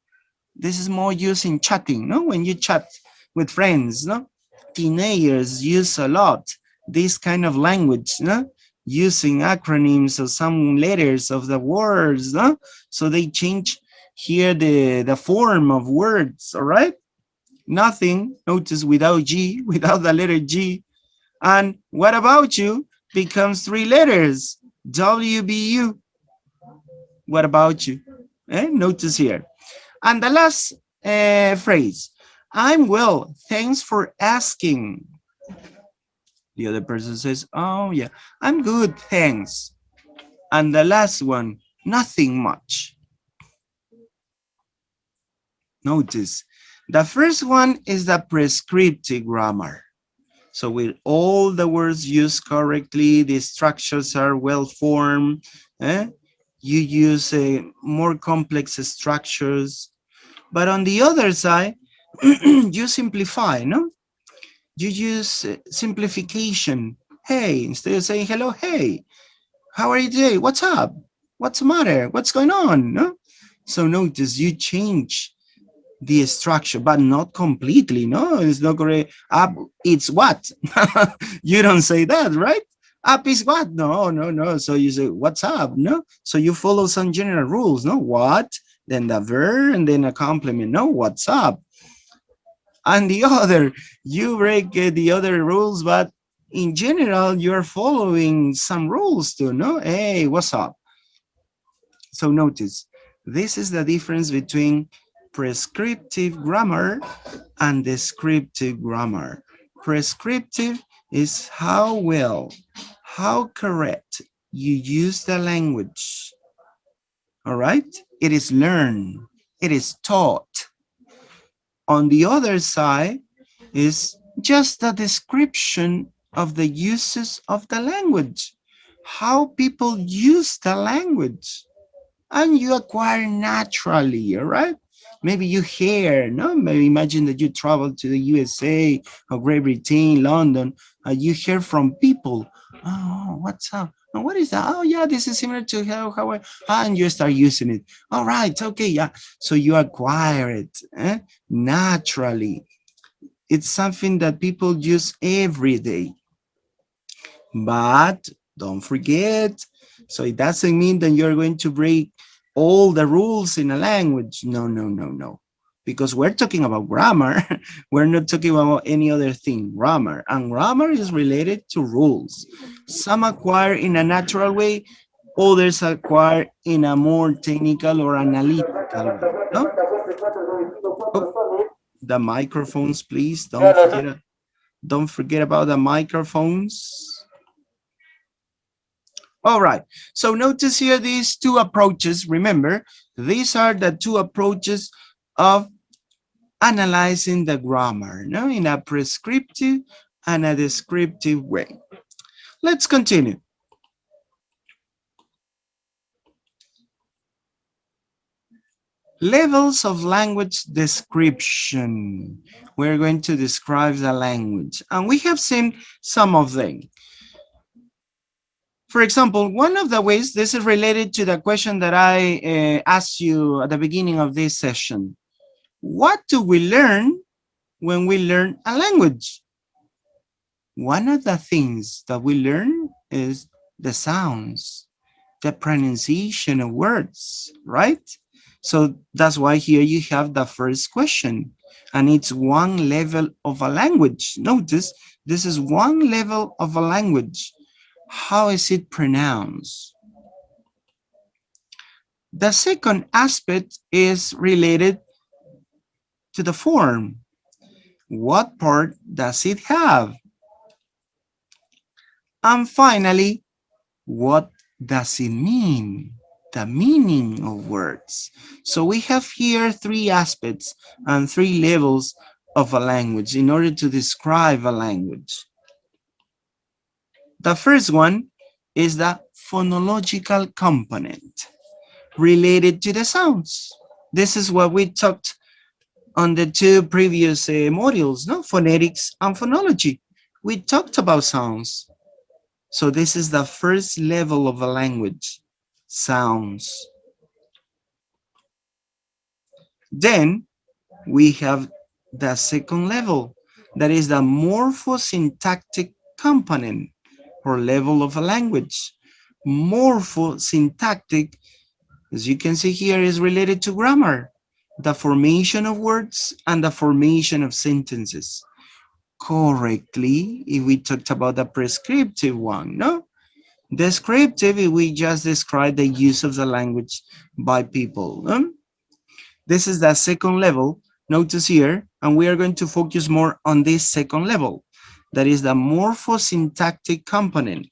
This is more used in chatting, no? When you chat with friends, no? Teenagers use a lot this kind of language, no? Using acronyms or some letters of the words, no? So they change here the form of words, all right? Nothing, notice, without G, without the letter G. And what about you becomes 3 letters, WBU. What about you? Notice here. And the last phrase, I'm well, thanks for asking. The other person says, oh yeah, I'm good, thanks. And the last one, nothing much. Notice, the first one is the prescriptive grammar. So with all the words used correctly, the structures are well formed. You use more complex structures. But on the other side, you simplify, no? You use simplification. Hey, instead of saying hello, hey, how are you today? What's up? What's the matter? What's going on? No? So notice you change the structure, but not completely. No, it's not correct. Up, it's what? You don't say that, right? Up is what? No, no, no. So you say, what's up? No. So you follow some general rules. No, what? Then the verb and then a complement. No, what's up? And the other, you break the other rules, but in general, you're following some rules too. No, hey, what's up? So notice, this is the difference between prescriptive grammar and descriptive grammar. Prescriptive is how well, how correct you use the language. All right? It is learned. It is taught. On the other side is just a description of the uses of the language, how people use the language. And you acquire naturally, all right? Maybe you hear, no? Maybe imagine that you travel to the USA or Great Britain, London, you hear from people, oh, what's up? Oh, what is that? Oh, yeah, this is similar to how and you start using it. All right, okay, yeah. So you acquire it naturally. It's something that people use every day. But don't forget, so it doesn't mean that you're going to break all the rules in a language. No, no, no, no. Because we're talking about grammar. We're not talking about any other thing, grammar. And grammar is related to rules. Some acquire in a natural way, others acquire in a more technical or analytical way. No? Oh, the microphones, please. Don't forget about the microphones. All right, so notice here these two approaches. Remember, these are the two approaches of analyzing the grammar, no? In a prescriptive and a descriptive way. Let's continue. Levels of language description. We're going to describe the language, and we have seen some of them. For example, one of the ways, this is related to the question that I asked you at the beginning of this session. What do we learn when we learn a language? One of the things that we learn is the sounds, the pronunciation of words, right? So that's why here you have the first question, and it's one level of a language. Notice, this is one level of a language. How is it pronounced? The second aspect is related to the form. What part does it have? And finally, what does it mean? The meaning of words. So we have here three aspects and three levels of a language in order to describe a language. The first one is the phonological component related to the sounds. This is what we talked on the two previous modules, no? Phonetics and phonology. We talked about sounds. So this is the first level of a language, sounds. Then we have the second level, that is the morphosyntactic component or level of a language. Morphosyntactic, as you can see here, is related to grammar, the formation of words and the formation of sentences. Correctly, if we talked about the prescriptive one, no? Descriptive, if we just describe the use of the language by people. This is the second level, notice here, and we are going to focus more on this second level. That is the morphosyntactic component.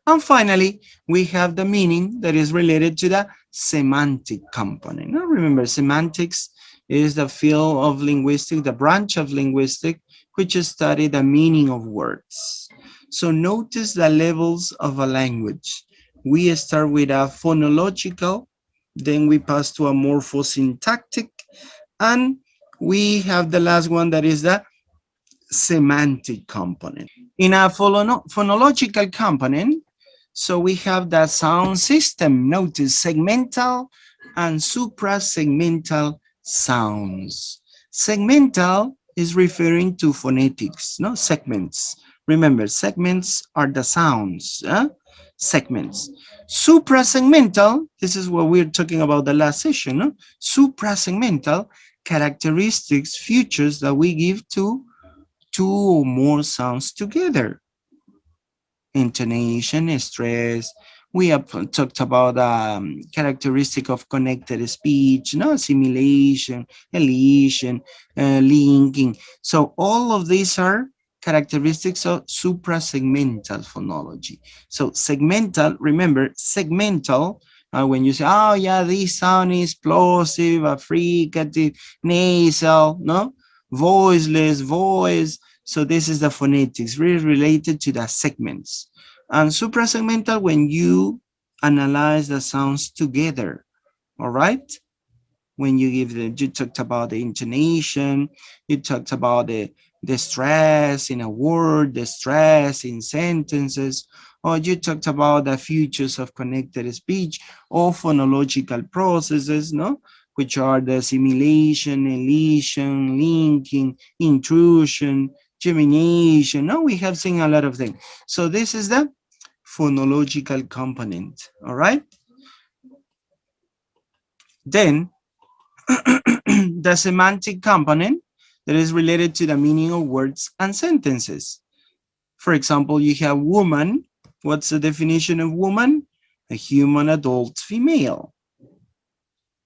And finally, we have the meaning that is related to the semantic component. Now remember, semantics is the field of linguistics, the branch of linguistics, which study the meaning of words. So notice the levels of a language. We start with a phonological, then we pass to a morphosyntactic, and we have the last one that is the semantic component. In a phonological component, so we have the sound system. Notice segmental and suprasegmental sounds. Segmental is referring to phonetics, no segments. Remember, segments are the sounds, segments. Suprasegmental, this is what we're talking about the last session, no? Suprasegmental characteristics, features that we give to two or more sounds together. Intonation, stress. We have talked about characteristic of connected speech, no, assimilation, elision, linking. So all of these are characteristics of suprasegmental phonology. So segmental, remember, segmental, when you say, oh yeah, this sound is plosive, affricative, nasal, no, voiceless, voice. So this is the phonetics, really related to the segments. And suprasegmental, when you analyze the sounds together, all right? When you give the, you talked about the intonation, you talked about the stress in a word, the stress in sentences, or you talked about the features of connected speech or phonological processes, no? Which are the assimilation, elision, linking, intrusion, gemination. No, we have seen a lot of them. So this is the phonological component, all right? Then the semantic component that is related to the meaning of words and sentences. For example, you have woman. What's the definition of woman? A human adult female.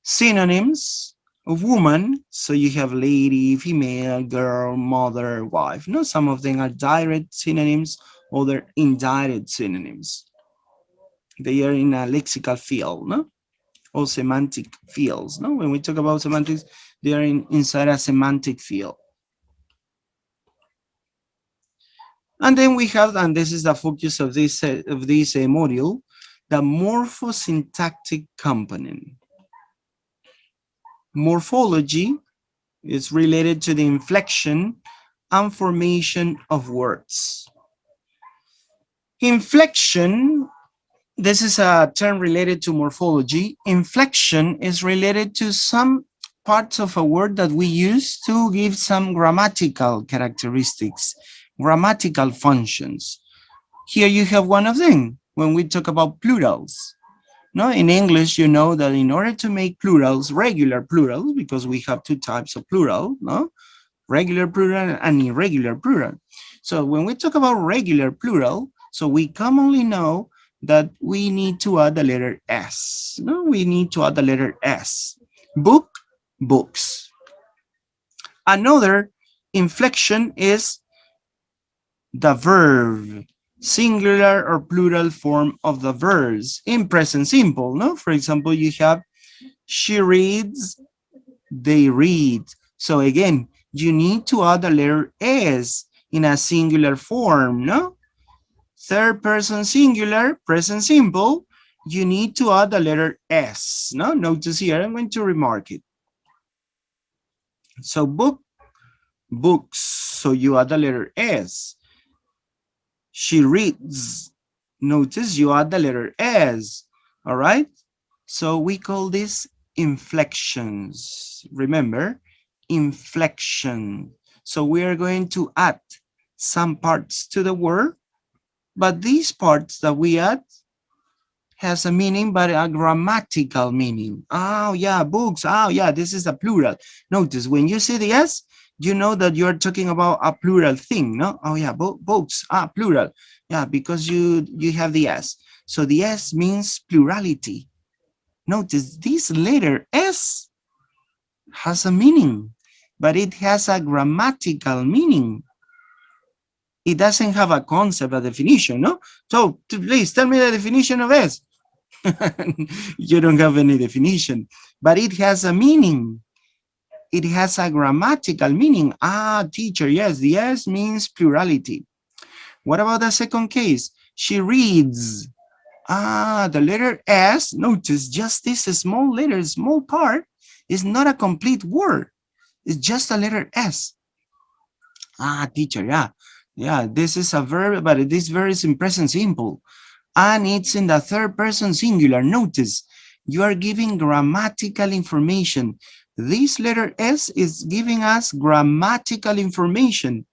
Synonyms of woman. So you have lady, female, girl, mother, wife. No, some of them are direct synonyms, other indirect synonyms. They are in a lexical field, no? Or semantic fields, no? When we talk about semantics, they are inside a semantic field. And then we have, and this is the focus of this module, the morphosyntactic component. Morphology is related to the inflection and formation of words. Inflection, this is a term related to morphology. Inflection is related to some parts of a word that we use to give some grammatical characteristics, grammatical functions. Here you have one of them when we talk about plurals. No, in English, you know that in order to make plurals, regular plurals, because we have two types of plural, no? Regular plural and irregular plural. So when we talk about regular plural, so we commonly know that we need to add the letter S. No, we need to add the letter S. Book, books. Another inflection is the verb, singular or plural form of the verbs in present simple, no? For example, you have she reads, they read. So again, you need to add the letter S in a singular form, no? Third person singular, present simple, you need to add the letter S, no? Notice here, I'm going to remark it. So book, books, so you add the letter S. She reads. Notice you add the letter S, all right? So we call this inflections. Remember, inflection. So we are going to add some parts to the word, but these parts that we add has a meaning, but a grammatical meaning. Oh yeah, books. Oh yeah, this is a plural. Notice when you see the S, you know that you're talking about a plural thing, no? Oh yeah, books. Ah, plural. Yeah, because you have the S. So the S means plurality. Notice this letter S has a meaning, but it has a grammatical meaning. It doesn't have a concept, a definition, no? So please tell me the definition of S. You don't have any definition, but it has a meaning. It has a grammatical meaning. Ah, teacher, yes, the S means plurality. What about the second case? She reads. Ah, the letter S, notice just this small letter, small part, is not a complete word. It's just a letter S. Ah, teacher, yeah. Yeah, this is a verb, but this verb is in present simple. And it's in the third person singular. Notice, you are giving grammatical information. This letter S is giving us grammatical information.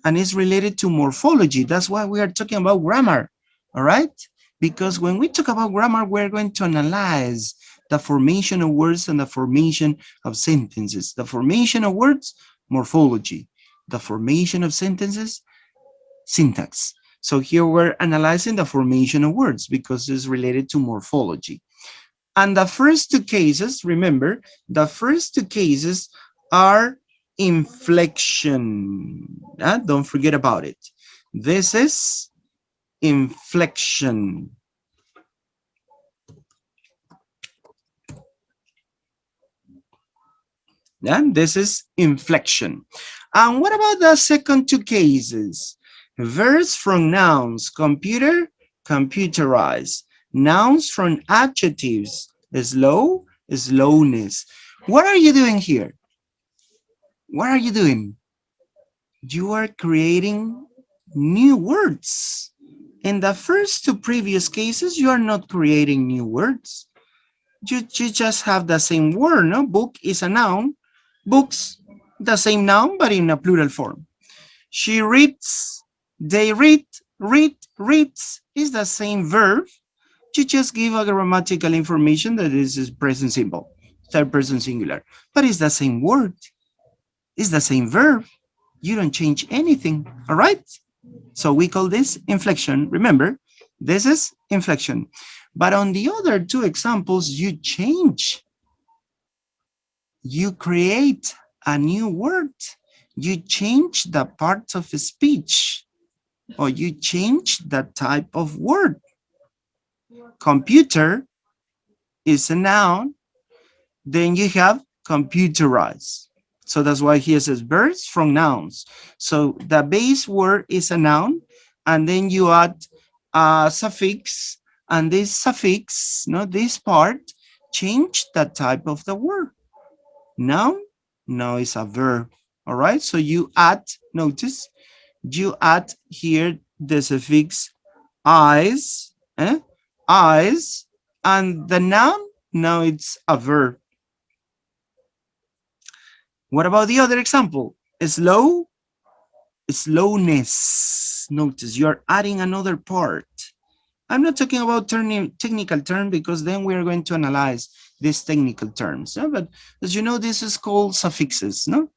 And it's related to morphology. That's why we are talking about grammar. All right? Because when we talk about grammar, we're going to analyze the formation of words and the formation of sentences. The formation of words, morphology. The formation of sentences, syntax. So here we're analyzing the formation of words because it's related to morphology. And the first two cases, remember, the first two cases are inflection. Don't forget about it. This is inflection. And this is inflection. And what about the second two cases? Verbs from nouns, computer, computerized. Nouns from adjectives, slow, slowness. What are you doing here? What are you doing? You are creating new words. In the first two previous cases, you are not creating new words. You just have the same word, no? Book is a noun. Books, the same noun, but in a plural form. She reads, they read, reads is the same verb. You just give a grammatical information that is present simple, third person singular, but it's the same word. It's the same verb. You don't change anything, all right? So we call this inflection. Remember, this is inflection. But on the other two examples, you change. You create a new word. You change the parts of speech, or you change the type of word. Computer is a noun. Then you have computerized. So that's why here says verbs from nouns. So the base word is a noun, and then you add a suffix, and this suffix, this part, change the type of the word. Noun, now is a verb. All right, so you add, notice, you add here the suffix eyes, eyes, and the noun, now it's a verb. What about the other example? Slow, slowness. Notice you're adding another part. I'm not talking about technical term because then we are going to analyze these technical terms. But as you know, this is called suffixes. No,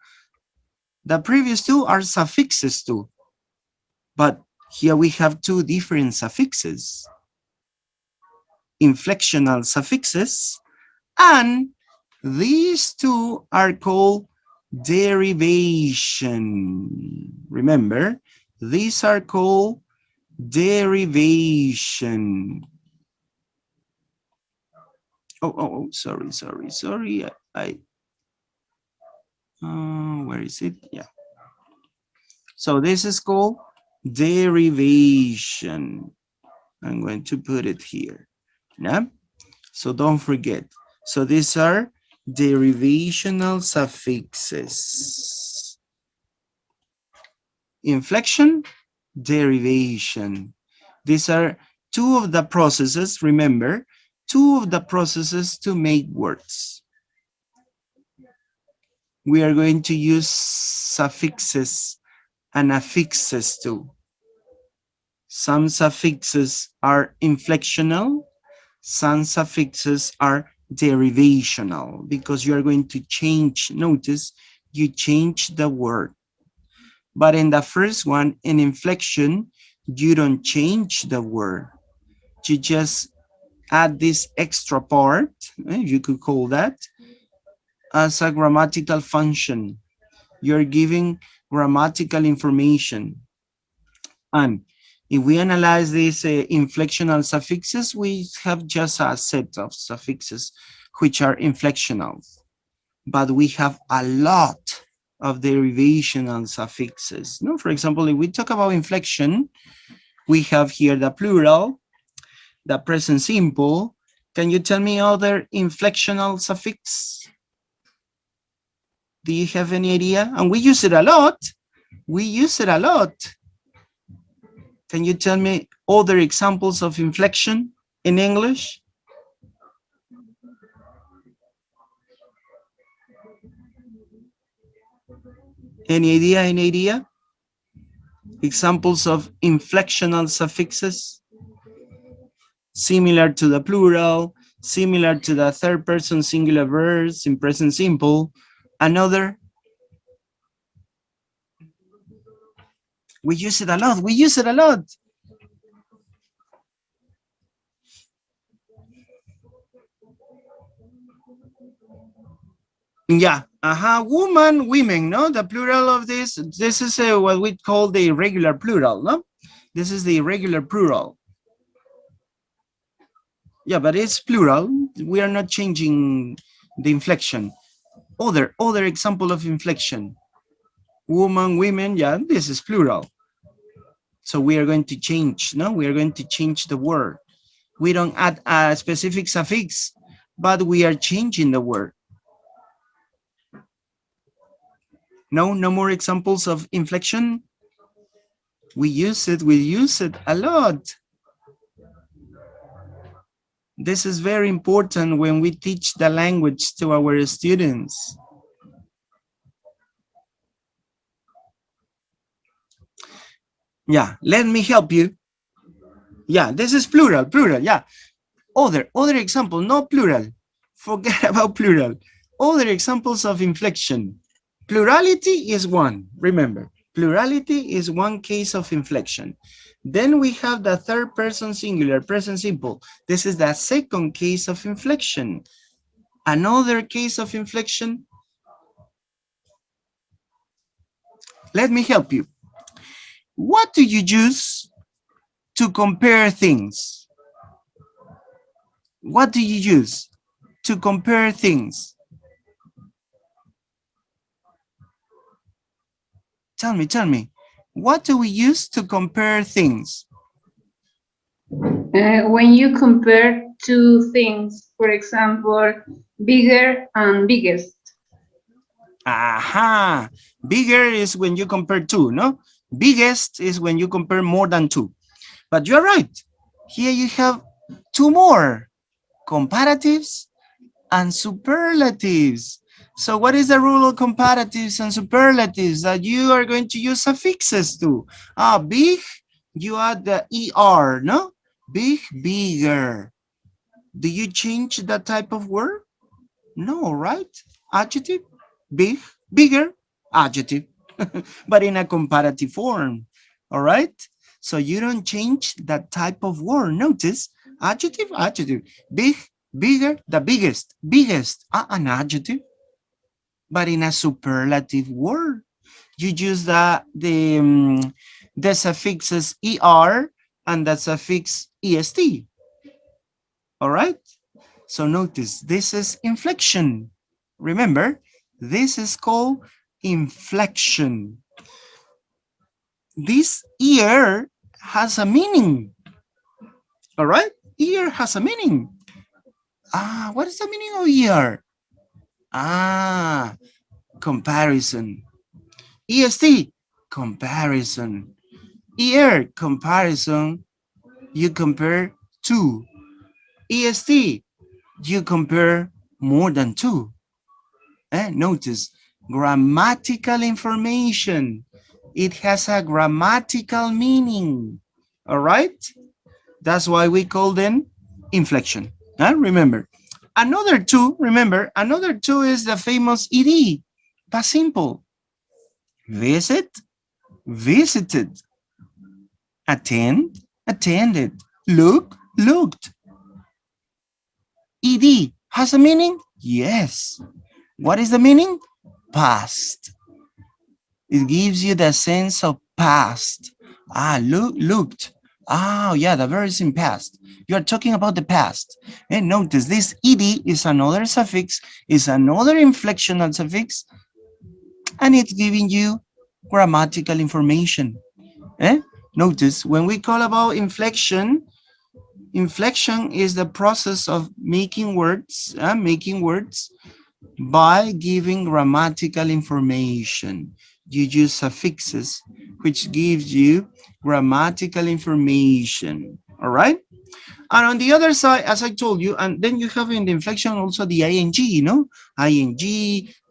the previous two are suffixes too. But here we have two different suffixes. Inflectional suffixes, and these two are called derivation. Remember, these are called derivation. Oh, sorry. Where is it? Yeah. So this is called derivation. I'm going to put it here. Yeah. So don't forget. So these are derivational suffixes. Inflection, derivation. These are two of the processes, remember, two of the processes to make words. We are going to use suffixes and affixes too. Some suffixes are inflectional, some suffixes are derivational, because you are going to change, notice, you change the word. But in the first one, in inflection, you don't change the word. You just add this extra part, you could call that, as a grammatical function. You're giving grammatical information. And if we analyze these inflectional suffixes, we have just a set of suffixes which are inflectional. But we have a lot of derivational suffixes. No, for example, if we talk about inflection, we have here the plural, the present simple. Can you tell me other inflectional suffix? Do you have any idea? And we use it a lot. We use it a lot. Can you tell me other examples of inflection in English? Any idea? Any idea? Examples of inflectional suffixes? Similar to the plural, similar to the third person singular verbs in present simple. Another? We use it a lot. We use it a lot. Yeah, woman, women, no? The plural of this is what we call the irregular plural, no? This is the irregular plural. Yeah, but it's plural. We are not changing the inflection. Other example of inflection. Woman, women, yeah, this is plural. So we are going to change, no? We are going to change the word. We don't add a specific suffix, but we are changing the word. No more examples of inflection? We use it a lot. This is very important when we teach the language to our students. Yeah, let me help you. Yeah, this is plural, yeah. Other example, no plural. Forget about plural. Other examples of inflection. Plurality is one, remember. Plurality is one case of inflection. Then we have the third person singular, present simple. This is the second case of inflection. Another case of inflection. Let me help you. What do you use to compare things? What do you use to compare things? Tell me. What do we use to compare things? When you compare two things, for example, bigger and biggest. Aha! Bigger is when you compare two, no? Biggest is when you compare more than two. But you're right. Here you have two more. Comparatives and superlatives. So what is the rule of comparatives and superlatives? That you are going to use suffixes to. Big, you add the ER, no? Big, bigger. Do you change the type of word? No, right? Adjective, big, bigger, adjective. But in a comparative form, all right? So you don't change the type of word. Notice, adjective, big, bigger, the biggest, an adjective. But in a superlative word, you use the suffixes er and the suffix est. All right? So notice, this is inflection. Remember, this is called inflection. This ear has a meaning. All right? Ear has a meaning. What is the meaning of ear? Comparison. EST, comparison. Ear, comparison. You compare two. EST, you compare more than two. Notice, grammatical information. It has a grammatical meaning. All right? That's why we call them inflection. Remember, another two, remember, another two is the famous ED, past simple. Visit, visited. Attend, attended. Look, looked. ED has a meaning? Yes. What is the meaning? Past. It gives you the sense of past. Looked. Oh, yeah, the verb is in past. You are talking about the past. And notice this ed is another suffix, is another inflectional suffix, and it's giving you grammatical information. Notice when we call about inflection, inflection is the process of making words by giving grammatical information. You use suffixes, which gives you grammatical information. All right? And on the other side, as I told you, and then you have in the inflection also the ing, ing,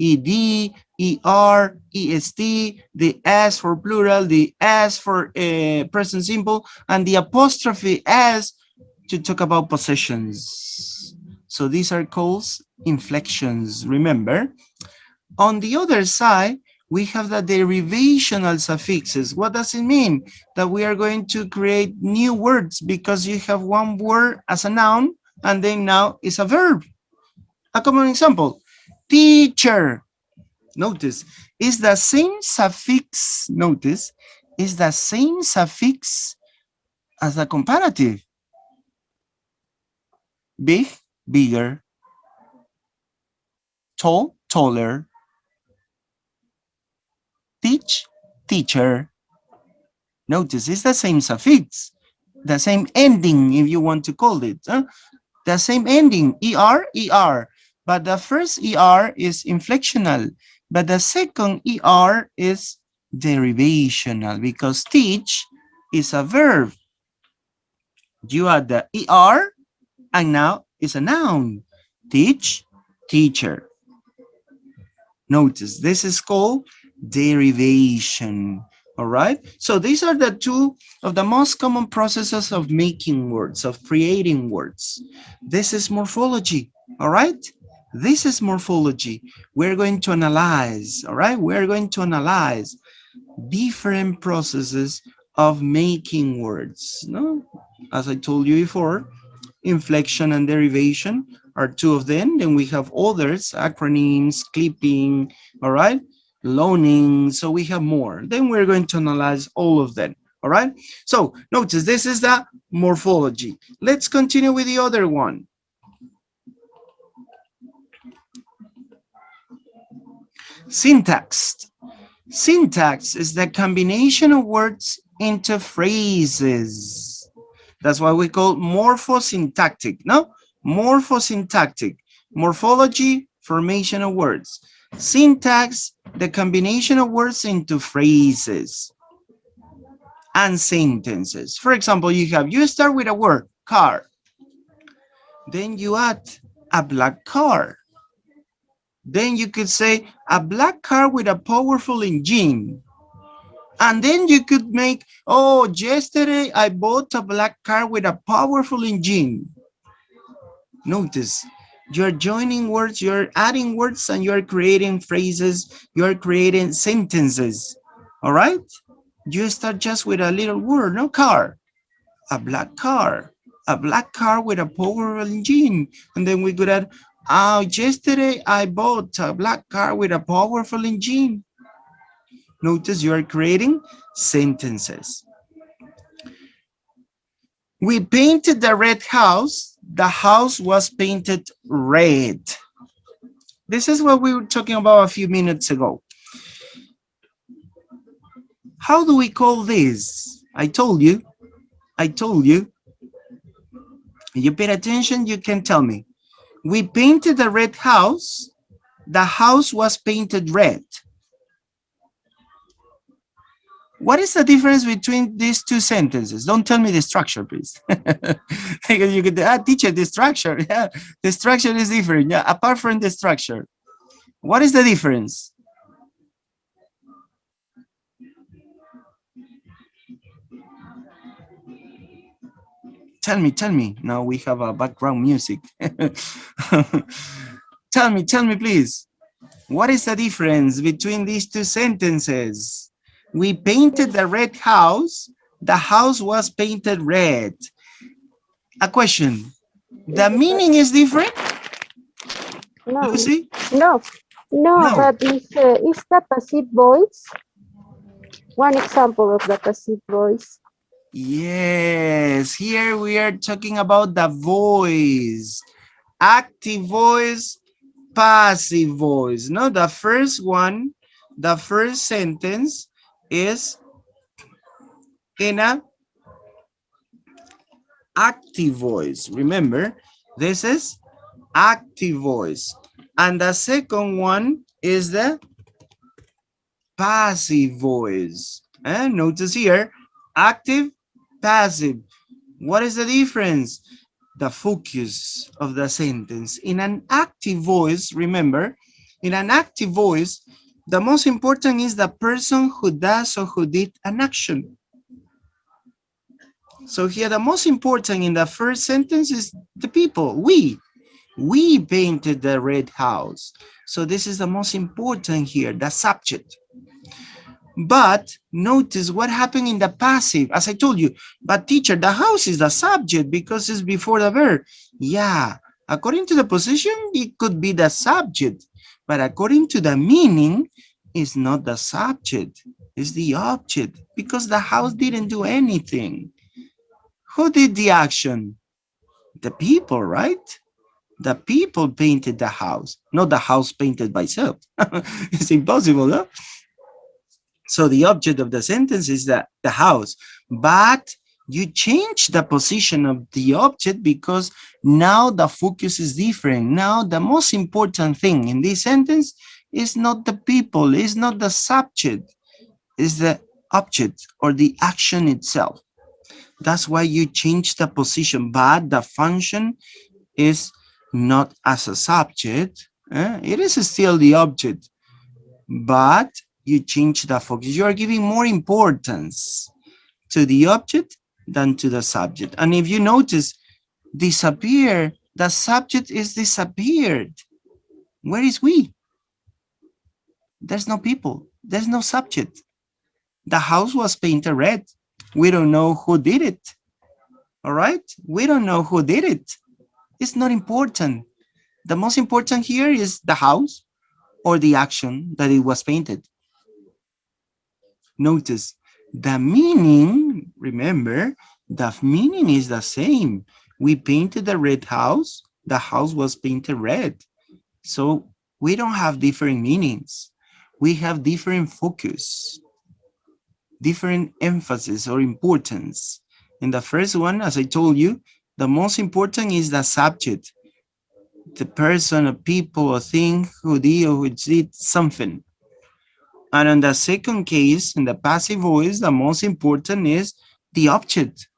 ed, er, est, the s for plural, the s for present simple, and the apostrophe s to talk about possessions. So these are called inflections, remember? On the other side, we have the derivational suffixes. What does it mean? That we are going to create new words because you have one word as a noun and then now it's a verb. A common example, teacher. Notice, is the same suffix, notice, is the same suffix as the comparative. Big, bigger. Tall, taller. Teach, teacher. Notice it's the same suffix, the same ending if you want to call it. The same ending, er, er. But the first er is inflectional, but the second er is derivational because teach is a verb. You add the er and now it's a noun. Teach, teacher. Notice this is called derivation. All right. So these are the two of the most common processes of making words, of creating words. This is morphology. All right. This is morphology. We're going to analyze. All right. We're going to analyze different processes of making words. No, as I told you before, inflection and derivation are two of them. Then we have others, acronyms, clipping, all right, loaning. So we have more. Then we're going to analyze all of them, all right? So notice this is the morphology. Let's continue with the other one. Syntax. Syntax is the combination of words into phrases. That's why we call morphosyntactic, no? Morphosyntactic. Morphology, formation of words. Syntax, the combination of words into phrases and sentences. For example, you start with a word, car. Then you add a black car. Then you could say a black car with a powerful engine. And then you could make, oh, yesterday I bought a black car with a powerful engine. Notice, you're joining words, you're adding words, and you're creating phrases, you're creating sentences. All right? You start just with a little word, no car, a black car with a powerful engine. And then we could add, oh, yesterday I bought a black car with a powerful engine. Notice you are creating sentences. We painted the red house. The house was painted red. This is what we were talking about a few minutes ago. How do we call this? I told you. You paid attention, you can tell me. We painted the red house. The house was painted red. What is the difference between these two sentences? Don't tell me the structure, please. Because you could, teacher, the structure. Yeah, the structure is different. Yeah, apart from the structure, what is the difference? Tell me, tell me. Now we have a background music. Tell me, please. What is the difference between these two sentences? We painted the red house. The house was painted red. A question. The meaning is different, No, Lucy? no, no, No. but is the passive voice one example of the passive voice? Yes, here we are talking about the voice. Active voice, passive voice. No, the first one, the first sentence is in a active voice. Remember, this is active voice. And the second one is the passive voice. And notice here, active, passive. What is the difference? The focus of the sentence. In an active voice, remember, in an active voice, the most important is the person who does or who did an action. So here, the most important in the first sentence is the people, we. We painted the red house. So this is the most important here, the subject. But notice what happened in the passive. As I told you, but teacher, the house is the subject because it's before the verb. Yeah, according to the position, it could be the subject. But according to the meaning, it's not the subject. It's the object because the house didn't do anything. Who did the action? The people, right? The people painted the house, not the house painted by itself. It's impossible, no? So the object of the sentence is the house, but you change the position of the object because now the focus is different. Now the most important thing in this sentence is not the people, is not the subject, is the object or the action itself. That's why you change the position, but the function is not as a subject. It is still the object, but you change the focus. You are giving more importance to the object than to the subject. And if you notice, disappear, the subject is disappeared. Where is we? There's no people. There's no subject. The house was painted red. We don't know who did it. All right? We don't know who did it. It's not important. The most important here is the house or the action that it was painted. Notice the meaning, remember, the meaning is the same. We painted the red house. The house was painted red. So we don't have different meanings. We have different focus, different emphasis or importance. In the first one, as I told you, the most important is the subject, the person, a people, a thing who did or who did something. And in the second case, in the passive voice, the most important is the object.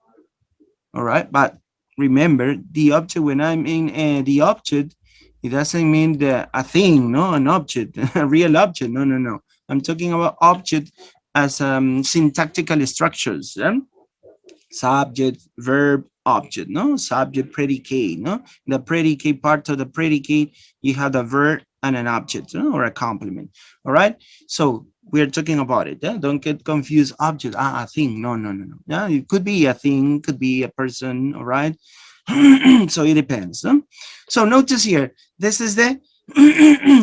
All right. But remember, the object, when I mean the object, it doesn't mean a thing, no, an object, a real object. No, no, no. I'm talking about object as syntactical structures. Subject, verb, object, no? Subject, predicate, no? The predicate part of the predicate, you have the verb and an object, no? Or a complement, all right? So we're talking about it, yeah? Don't get confused, object, a thing, no, no, no, no. Yeah, it could be a thing, could be a person, all right? So it depends, no? So notice here, this is the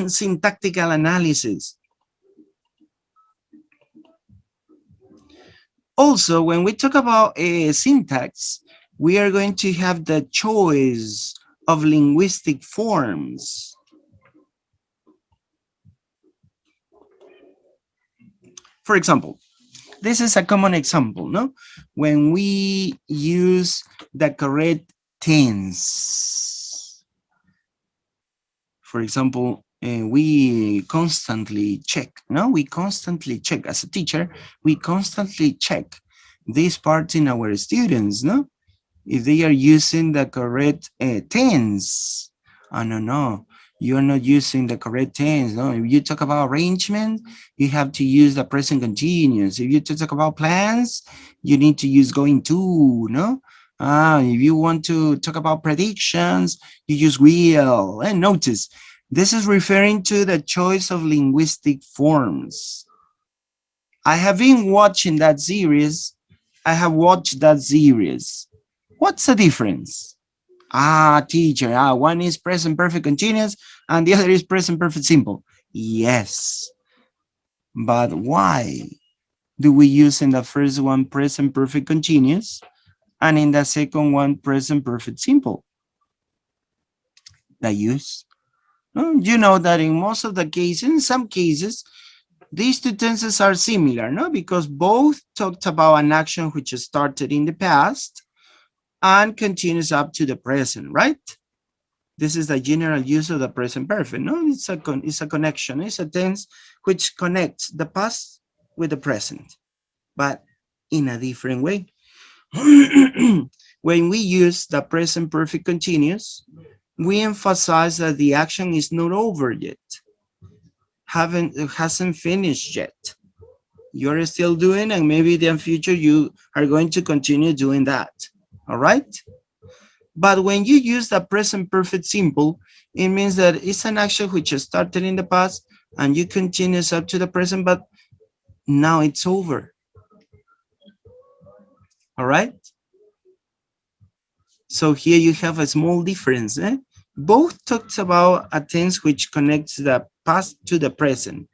syntactical analysis. Also, when we talk about a syntax, we are going to have the choice of linguistic forms. For example, this is a common example, no? When we use the correct tense. For example, we constantly check, no? We constantly check. As a teacher, we constantly check these parts in our students, no? If they are using the correct tense. Oh, no, no, you're not using the correct tense. No, if you talk about arrangement, you have to use the present continuous. If you talk about plans, you need to use going to, no? If you want to talk about predictions, you use will. And notice, this is referring to the choice of linguistic forms. I have been watching that series. I have watched that series. What's the difference? Teacher, one is present perfect continuous and the other is present perfect simple. Yes, but why do we use in the first one present perfect continuous and in the second one present perfect simple? The use. You know that in most of the cases, in some cases, these two tenses are similar, no? Because both talked about an action which started in the past and continues up to the present, right? This is the general use of the present perfect. No, it's a connection. It's a tense which connects the past with the present, but in a different way. When we use the present perfect continuous, we emphasize that the action is not over yet, hasn't finished yet. You're still doing, and maybe in the future you are going to continue doing that. All right. But when you use the present perfect simple, it means that it's an action which started in the past and you continue up to the present, but now it's over. All right. So here you have a small difference. Both talks about a tense which connects the past to the present,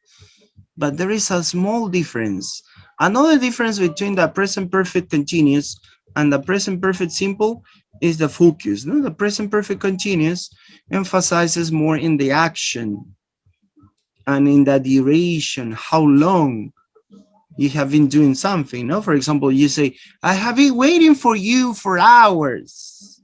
but there is a small difference. Another difference between the present perfect continuous and the present perfect simple is the focus. No? The present perfect continuous emphasizes more in the action and in the duration, how long you have been doing something. No? For example, you say, I have been waiting for you for hours.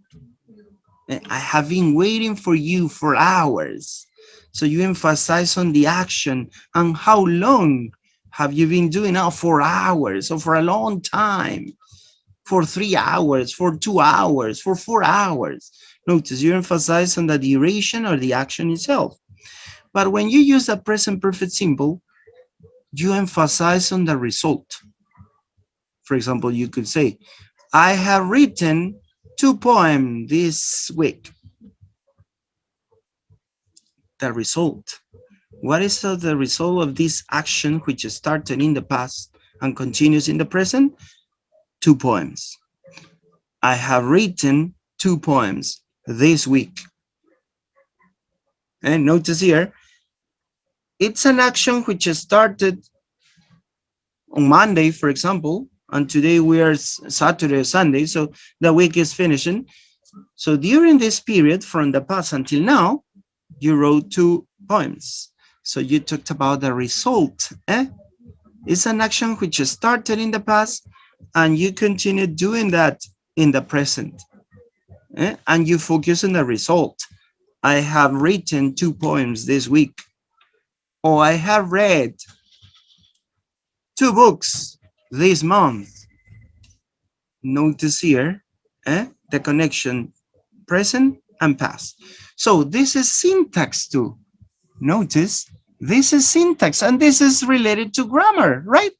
I have been waiting for you for hours. So you emphasize on the action and how long have you been doing now? For hours or for a long time, for 3 hours, for 2 hours, for 4 hours. Notice you emphasize on the duration or the action itself. But when you use the present perfect simple, you emphasize on the result. For example, you could say, I have written 2 poems this week. The result. What is the result of this action which started in the past and continues in the present? 2 poems. I have written 2 poems this week. And notice here, it's an action which started on Monday, for example, and today we are Saturday or Sunday, so the week is finishing. So during this period, from the past until now, you wrote 2 poems. So you talked about the result. It's an action which started in the past and you continue doing that in the present. And you focus on the result. I have written 2 poems this week. Or I have read 2 books this month. Notice here the connection present and past. So this is syntax too. Notice this is syntax and this is related to grammar, right?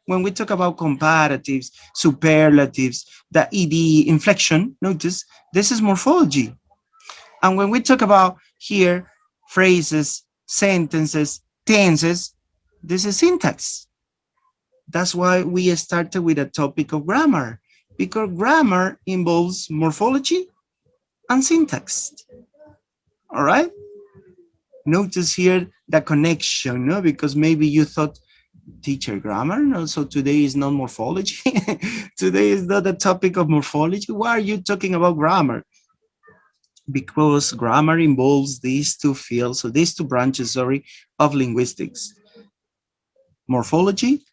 When we talk about comparatives, superlatives, the ed inflection, notice this is morphology. And when we talk about here phrases, sentences, tenses, this is syntax. That's why we started with a topic of grammar, because grammar involves morphology and syntax. All right? Notice here the connection, no? Because maybe you thought, teacher, grammar? No, so today is not morphology. Today is not the topic of morphology. Why are you talking about grammar? Because grammar involves these 2 fields, so these 2 branches, sorry, of linguistics. Morphology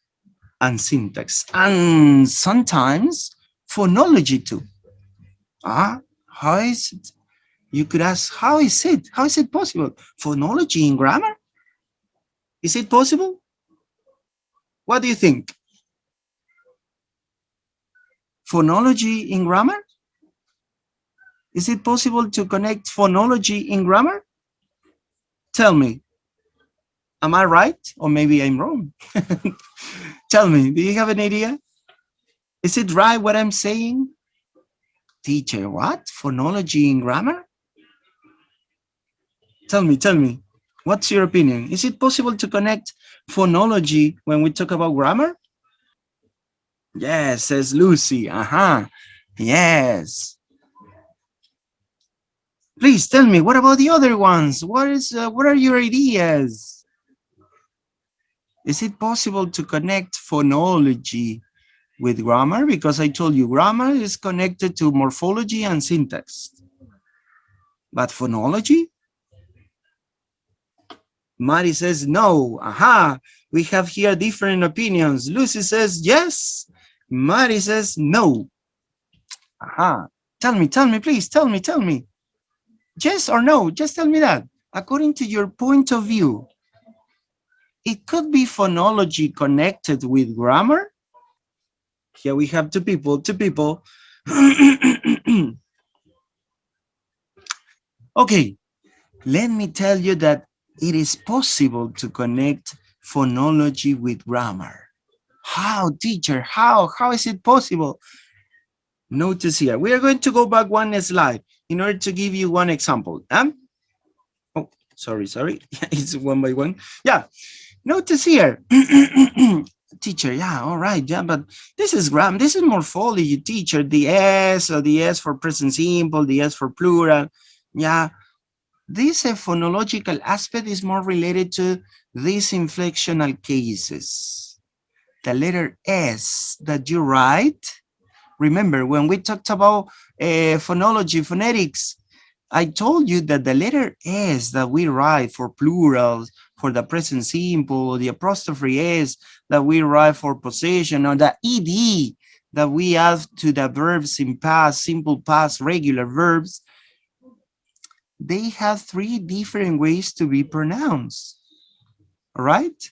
and syntax, and sometimes phonology too. How is it? You could ask, how is it? How is it possible? Phonology in grammar? Is it possible? What do you think? Phonology in grammar? Is it possible to connect phonology in grammar? Tell me, am I right? Or maybe I'm wrong. Tell me, do you have an idea? Is it right what I'm saying? Teacher, what? Phonology in grammar? Tell me, what's your opinion? Is it possible to connect phonology when we talk about grammar? Yes, says Lucy. Yes. Please tell me, what about the other ones? What are your ideas? Is it possible to connect phonology with grammar? Because I told you grammar is connected to morphology and syntax. But phonology? Mari says no. We have here different opinions. Lucy says yes. Mari says no. Tell me, please, tell me. Yes or no, just tell me that. According to your point of view, it could be phonology connected with grammar. Here we have two people. Okay, let me tell you that it is possible to connect phonology with grammar. How, teacher? How is it possible? Notice here, we are going to go back one slide in order to give you one example. Oh, sorry. It's one by one. Yeah, notice here. Teacher, yeah, all right, yeah, but this is grammar, this is morphology, teacher. The S for present simple, the S for plural. Yeah, this phonological aspect is more related to these inflectional cases. The letter S that you write, remember when we talked about phonology, phonetics, I told you that the letter S that we write for plurals, for the present simple, the apostrophe S that we write for possession, or the ED that we add to the verbs in past, simple past, regular verbs, they have three different ways to be pronounced. All right?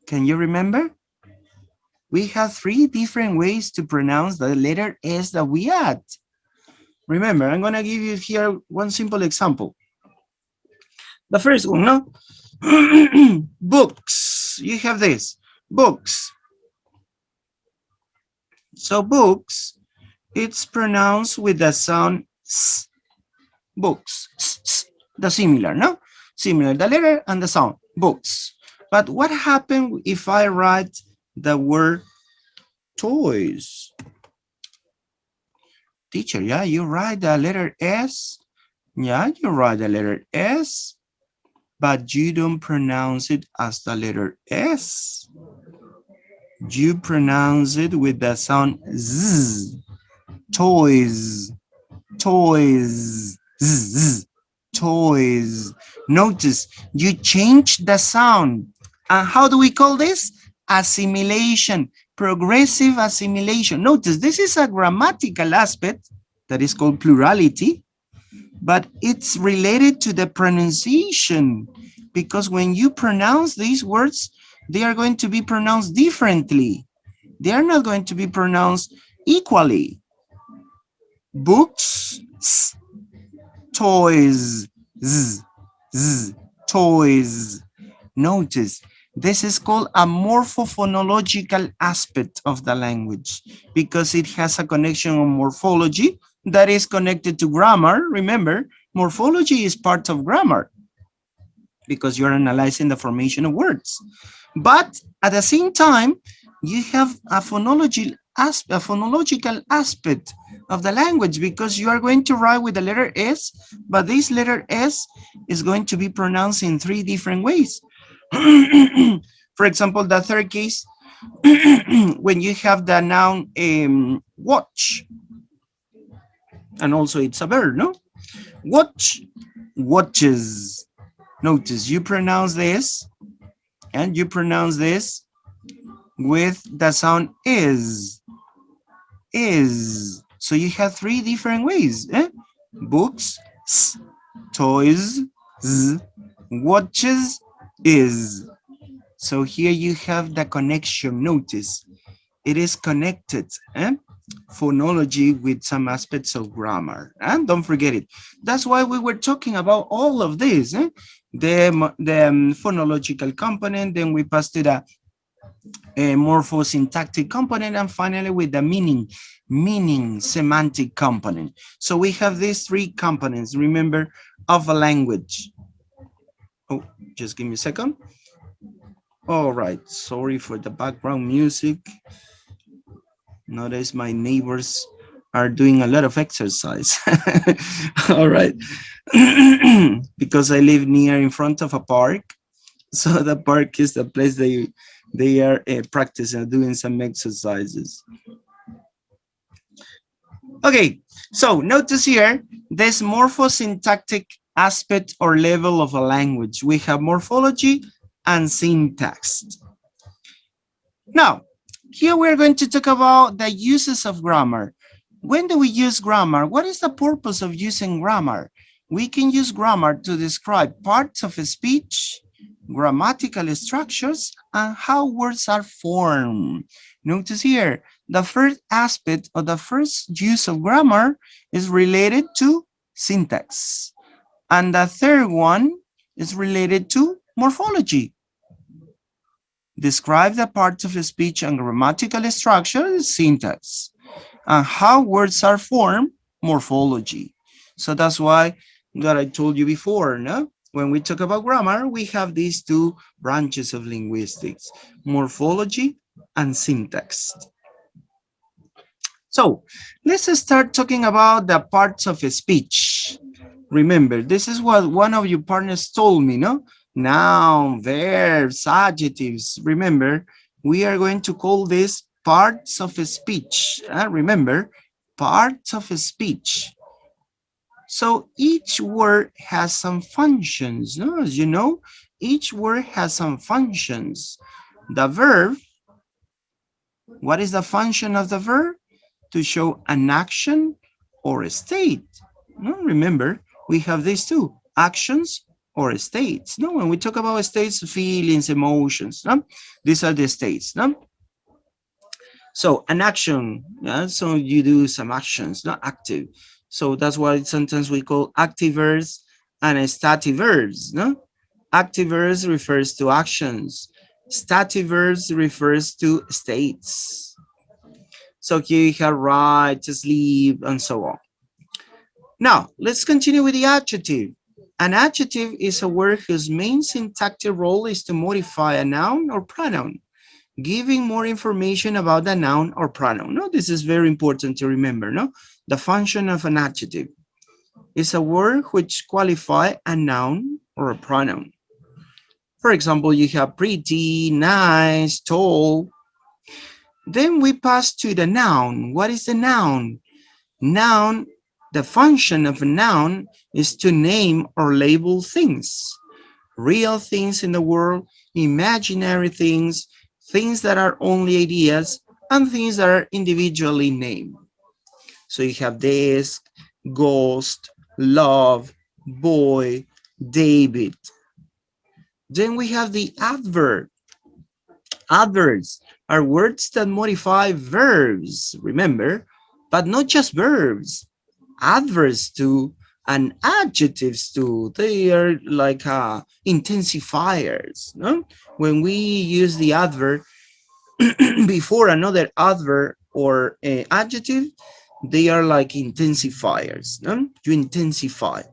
Can you remember? We have three different ways to pronounce the letter S that we add. Remember, I'm going to give you here one simple example. The first one, no? Books. You have this. Books. So books, it's pronounced with the sound S. Books. The similar, no? Similar, the letter and the sound. Books. But what happens if I write the word toys? Teacher, yeah, you write the letter S. Yeah, you write the letter S, but you don't pronounce it as the letter S. You pronounce it with the sound Z. Toys, toys, Z, toys. Notice, you change the sound. And how do we call this? Assimilation, progressive assimilation. Notice, this is a grammatical aspect that is called plurality, but it's related to the pronunciation, because when you pronounce these words, they are going to be pronounced differently. They are not going to be pronounced equally. Books, s, toys, z, z, toys. Notice, this is called a morphophonological aspect of the language because it has a connection on morphology that is connected to grammar. Remember, morphology is part of grammar because you're analyzing the formation of words. But at the same time, you have a phonological aspect of the language because you are going to write with the letter S, but this letter S is going to be pronounced in three different ways. For example, the third case, when you have the noun watch, and also it's a verb, no? Watch, watches. Notice you pronounce this, and you pronounce this with the sound is. So you have three different ways. Books, S, toys, z, watches, is. So here you have the connection. Notice it is connected, phonology with some aspects of grammar, and don't forget it. That's why we were talking about all of this, the phonological component, then we passed to the morphosyntactic component, and finally with the meaning semantic component. So we have these three components, remember, of a language. Oh, just give me a second. All right, sorry for the background music. Notice my neighbors are doing a lot of exercise. All right. Because I live near in front of a park. So the park is the place they are practicing, doing some exercises. Okay, so notice here, this morphosyntactic aspect or level of a language. We have morphology and syntax. Now, here we're going to talk about the uses of grammar. When do we use grammar? What is the purpose of using grammar? We can use grammar to describe parts of a speech, grammatical structures, and how words are formed. Notice here, the first aspect or the first use of grammar is related to syntax. And the third one is related to morphology. Describe the parts of a speech and grammatical structure, syntax. And how words are formed, morphology. So that's why that I told you before, no? When we talk about grammar, we have these two branches of linguistics, morphology and syntax. So let's start talking about the parts of a speech. Remember, this is what one of your partners told me, no? Noun, verbs, adjectives. Remember, we are going to call this parts of a speech. Remember, parts of a speech. So each word has some functions, no? As you know, each word has some functions. The verb, what is the function of the verb? To show an action or a state. No, remember, we have these two, actions or states. No, when we talk about states, feelings, emotions, no? These are the states. No? So an action, yeah? So you do some actions, not active. So that's why sometimes we call active verbs and static verbs. No? Active verbs refers to actions. Static verbs refers to states. So here you have write, sleep, and so on. Now, let's continue with the adjective. An adjective is a word whose main syntactic role is to modify a noun or pronoun, giving more information about the noun or pronoun. No, this is very important to remember, no? The function of an adjective is a word which qualifies a noun or a pronoun. For example, you have pretty, nice, tall. Then we pass to the noun. What is the noun? Noun, the function of a noun is to name or label things. Real things in the world, imaginary things, things that are only ideas, and things that are individually named. So you have desk, ghost, love, boy, David. Then we have the adverb. Adverbs are words that modify verbs, remember, but not just verbs. Adverbs too and adjectives too. They are like intensifiers. No? When we use the adverb before another adverb or adjective, they are like intensifiers. No? You intensify.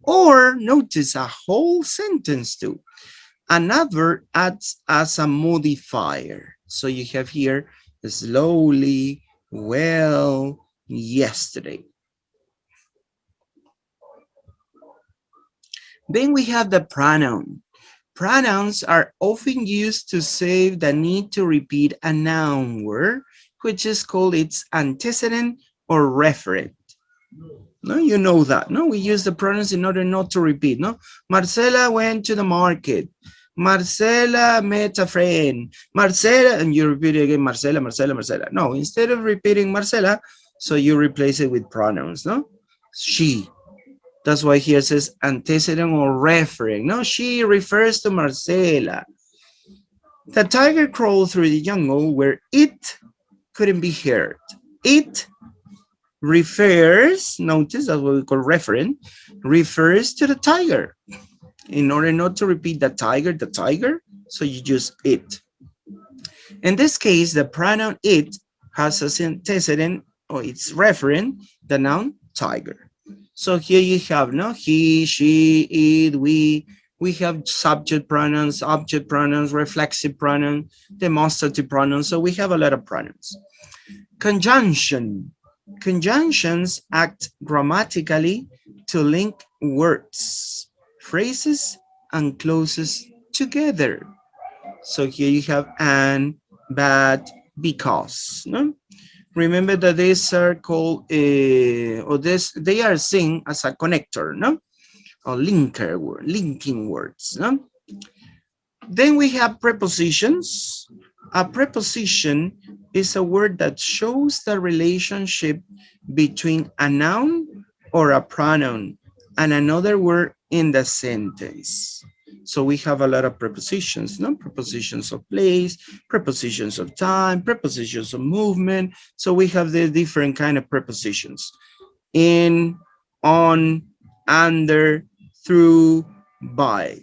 Or notice a whole sentence too. An adverb acts as a modifier. So you have here slowly, well, yesterday. Then we have the pronoun. Pronouns are often used to save the need to repeat a noun word, which is called its antecedent or referent. No, you know that. No, we use the pronouns in order not to repeat. No, Marcela went to the market. Marcela met a friend. Marcela, and you repeat it again, Marcela, Marcela, Marcela. No, instead of repeating Marcela, so you replace it with pronouns, no? She. That's why here it says antecedent or referent. No, she refers to Marcela. The tiger crawled through the jungle where it couldn't be heard. It refers, notice that's what we call referent, refers to the tiger. In order not to repeat the tiger, so you use it. In this case, the pronoun it has as antecedent or its referent, the noun tiger. So here you have no he, she, it, we have subject pronouns, object pronouns, reflexive pronoun, demonstrative pronouns. So we have a lot of pronouns. Conjunction. Conjunctions act grammatically to link words, phrases, and clauses together. So here you have and, but, because. No? Remember that these are called, or this they are seen as a connector, no? Or linker word, linking words. No? Then we have prepositions. A preposition is a word that shows the relationship between a noun or a pronoun and another word in the sentence. So we have a lot of prepositions, no? Prepositions of place, prepositions of time, prepositions of movement. So we have the different kind of prepositions. In, on, under, through, by.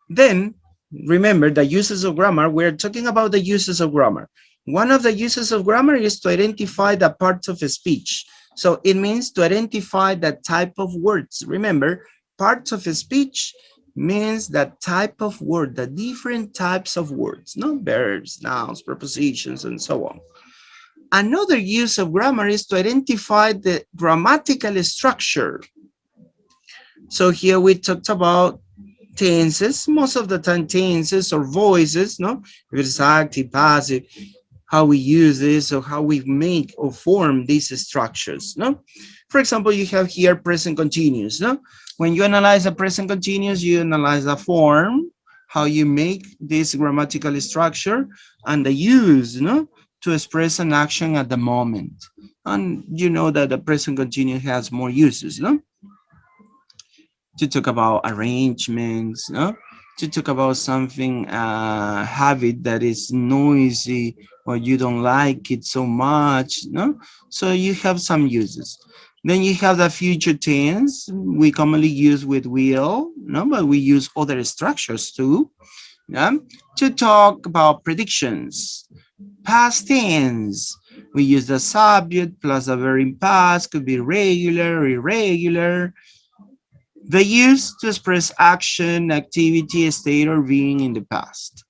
Then remember the uses of grammar. We're talking about the uses of grammar. One of the uses of grammar is to identify the parts of a speech. So it means to identify the type of words. Remember, parts of a speech means the type of word, the different types of words, no verbs, nouns, prepositions, and so on. Another use of grammar is to identify the grammatical structure. So here we talked about tenses, most of the time tenses or voices, no? If it's active, passive, how we use this or how we make or form these structures, no? For example, you have here present continuous, no? When you analyze a present continuous, you analyze the form, how you make this grammatical structure, and the use, no? To express an action at the moment. And you know that the present continuous has more uses, no? To talk about arrangements, no? To talk about something, habit that is noisy or you don't like it so much, no? So you have some uses. Then you have the future tense. We commonly use with will, no? But we use other structures too, yeah? To talk about predictions. Past tense. We use the subject plus the verb in past, could be regular, irregular. The use to express action, activity, state, or being in the past.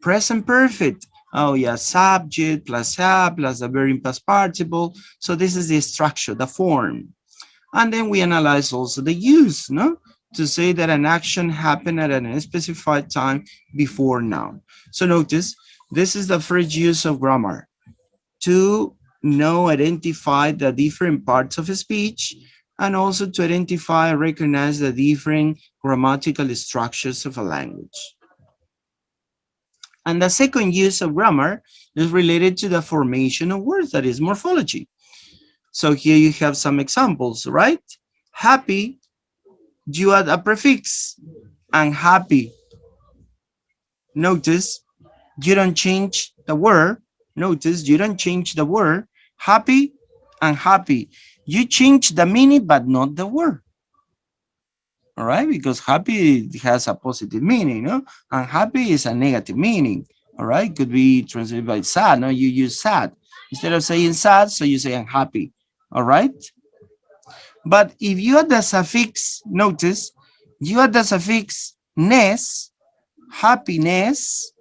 Present perfect. Oh yeah, subject plus have plus the verb in past participle. So this is the structure, the form. And then we analyze also the use, no? To say that an action happened at a specified time before noun. So notice, this is the first use of grammar. To know, identify the different parts of a speech, and also to identify and recognize the different grammatical structures of a language. And the second use of grammar is related to the formation of words, that is morphology. So here you have some examples, right? Happy, you add a prefix, unhappy. Notice you don't change the word. Notice you don't change the word. Happy, unhappy. You change the meaning, but not the word. All right, because happy has a positive meaning, no? And happy is a negative meaning. All right, could be translated by sad. No, you use sad instead of saying sad, so you say unhappy. All right, but if you add the suffix, notice you add the suffix ness, happiness.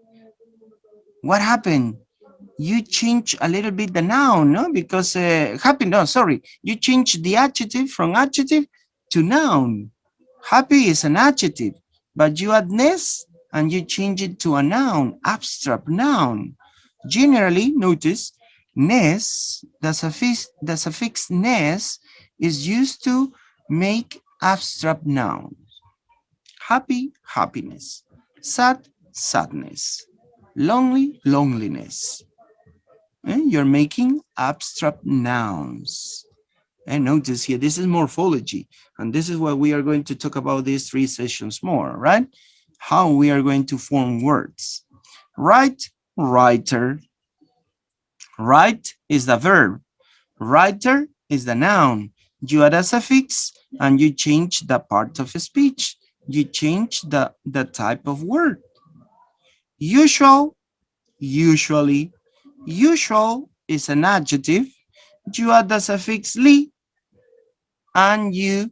What happened? You change a little bit the noun, no? Because happy, no, sorry, you change the adjective from adjective to noun. Happy is an adjective, but you add ness and you change it to a noun, abstract noun. Generally, notice ness, the suffix ness is used to make abstract nouns. Happy, happiness. Sad, sadness. Lonely, loneliness. You're making abstract nouns. And notice here, this is morphology. And this is what we are going to talk about these 3 sessions more, right? How we are going to form words. Write, writer. Write is the verb. Writer is the noun. You add a suffix and you change the part of speech. You change the type of word. Usual, usually. Usual is an adjective. You add the suffix "ly" and you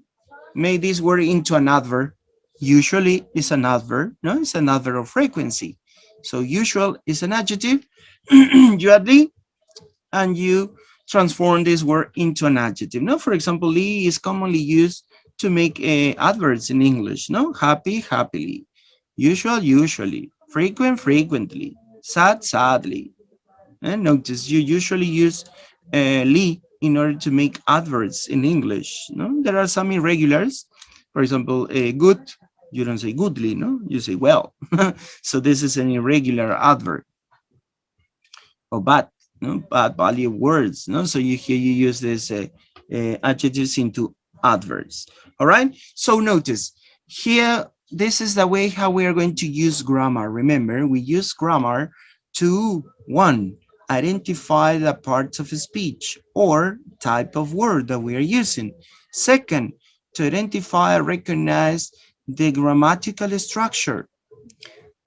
make this word into an adverb. Usually is an adverb. No, it's an adverb of frequency. So usual is an adjective. You add "ly" and you transform this word into an adjective. Now, for example, "ly" is commonly used to make adverbs in English. No, happy, happily. Usual, usually. Frequent, frequently. Sad, sadly. And notice you usually use "ly" in order to make adverbs in English. No, there are some irregulars. For example, good, you don't say goodly, no, you say well. So this is an irregular adverb. Or bad, no, bad value words. No, so here you use this adjectives into adverbs. All right. So notice here, this is the way how we are going to use grammar. Remember, we use grammar to one, identify the parts of speech or type of word that we are using. Second, to identify and recognize the grammatical structure.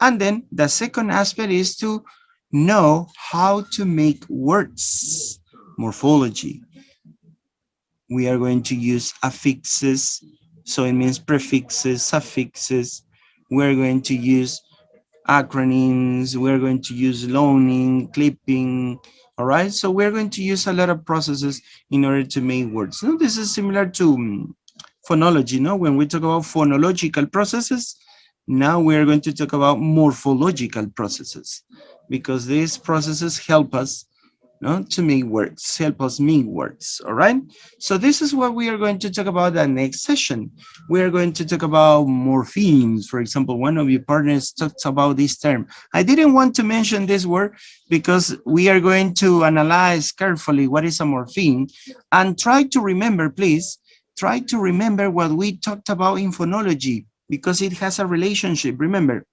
And then the second aspect is to know how to make words. Morphology. We are going to use affixes, so it means prefixes, suffixes. We're going to use acronyms. We're going to use loaning, clipping. All right, so we're going to use a lot of processes in order to make words. Now, this is similar to phonology, no? When we talk about phonological processes, now we're going to talk about morphological processes, because these processes help us, no, to make words, help us make words. All right. So this is what we are going to talk about the next session. We are going to talk about morphemes. For example, one of your partners talks about this term. I didn't want to mention this word because we are going to analyze carefully what is a morpheme, and try to remember, please, try to remember what we talked about in phonology, because it has a relationship. Remember,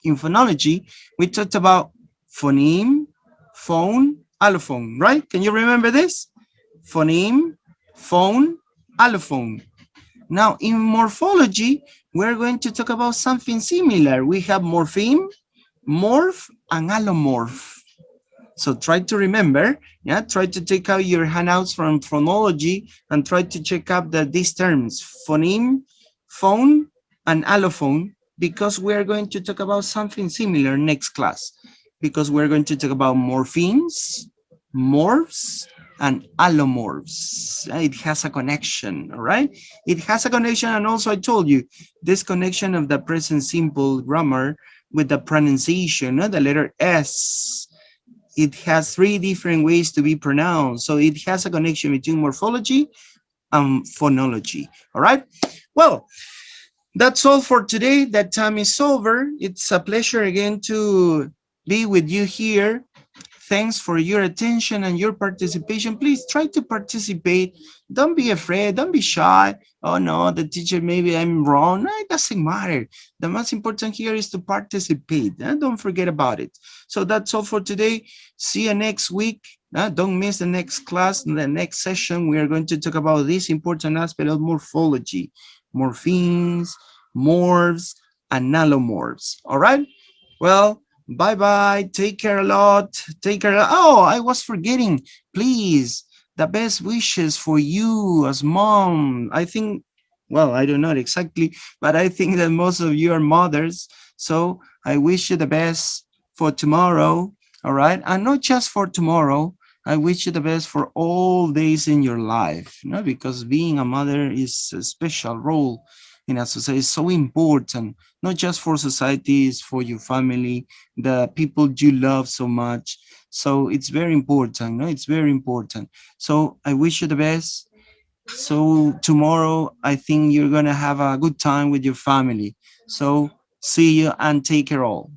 in phonology, we talked about phoneme, phone, allophone, right? Can you remember this? Phoneme, phone, allophone. Now, in morphology, we're going to talk about something similar. We have morpheme, morph, and allomorph. So try to remember, yeah, try to take out your handouts from phonology and try to check up these terms, phoneme, phone, and allophone, because we're going to talk about something similar next class, because we're going to talk about morphemes, morphs, and allomorphs. It has a connection, all right? It has a connection, and also I told you, this connection of the present simple grammar with the pronunciation, the letter S. It has 3 different ways to be pronounced. So it has a connection between morphology and phonology. All right. Well, that's all for today. That time is over. It's a pleasure again to be with you here. Thanks for your attention and your participation. Please try to participate. Don't be afraid. Don't be shy. Oh no, the teacher, maybe I'm wrong. No, it doesn't matter. The most important here is to participate. Don't forget about it. So that's all for today. See you next week. Don't miss the next class. In the next session, we are going to talk about this important aspect of morphology. Morphemes, morphs, and allomorphs. All right? Well, bye-bye. Take care a lot. Take care. Oh, I was forgetting. Please, the best wishes for you as mom. I think, well, I don't know exactly, but I think that most of you are mothers. So I wish you the best for tomorrow. All right. And not just for tomorrow. I wish you the best for all days in your life, because being a mother is a special role in a society. It's so important, not just for society, it's for your family, the people you love so much. So it's very important. No, it's very important. So I wish you the best. So tomorrow, I think you're gonna have a good time with your family. So see you and take care all.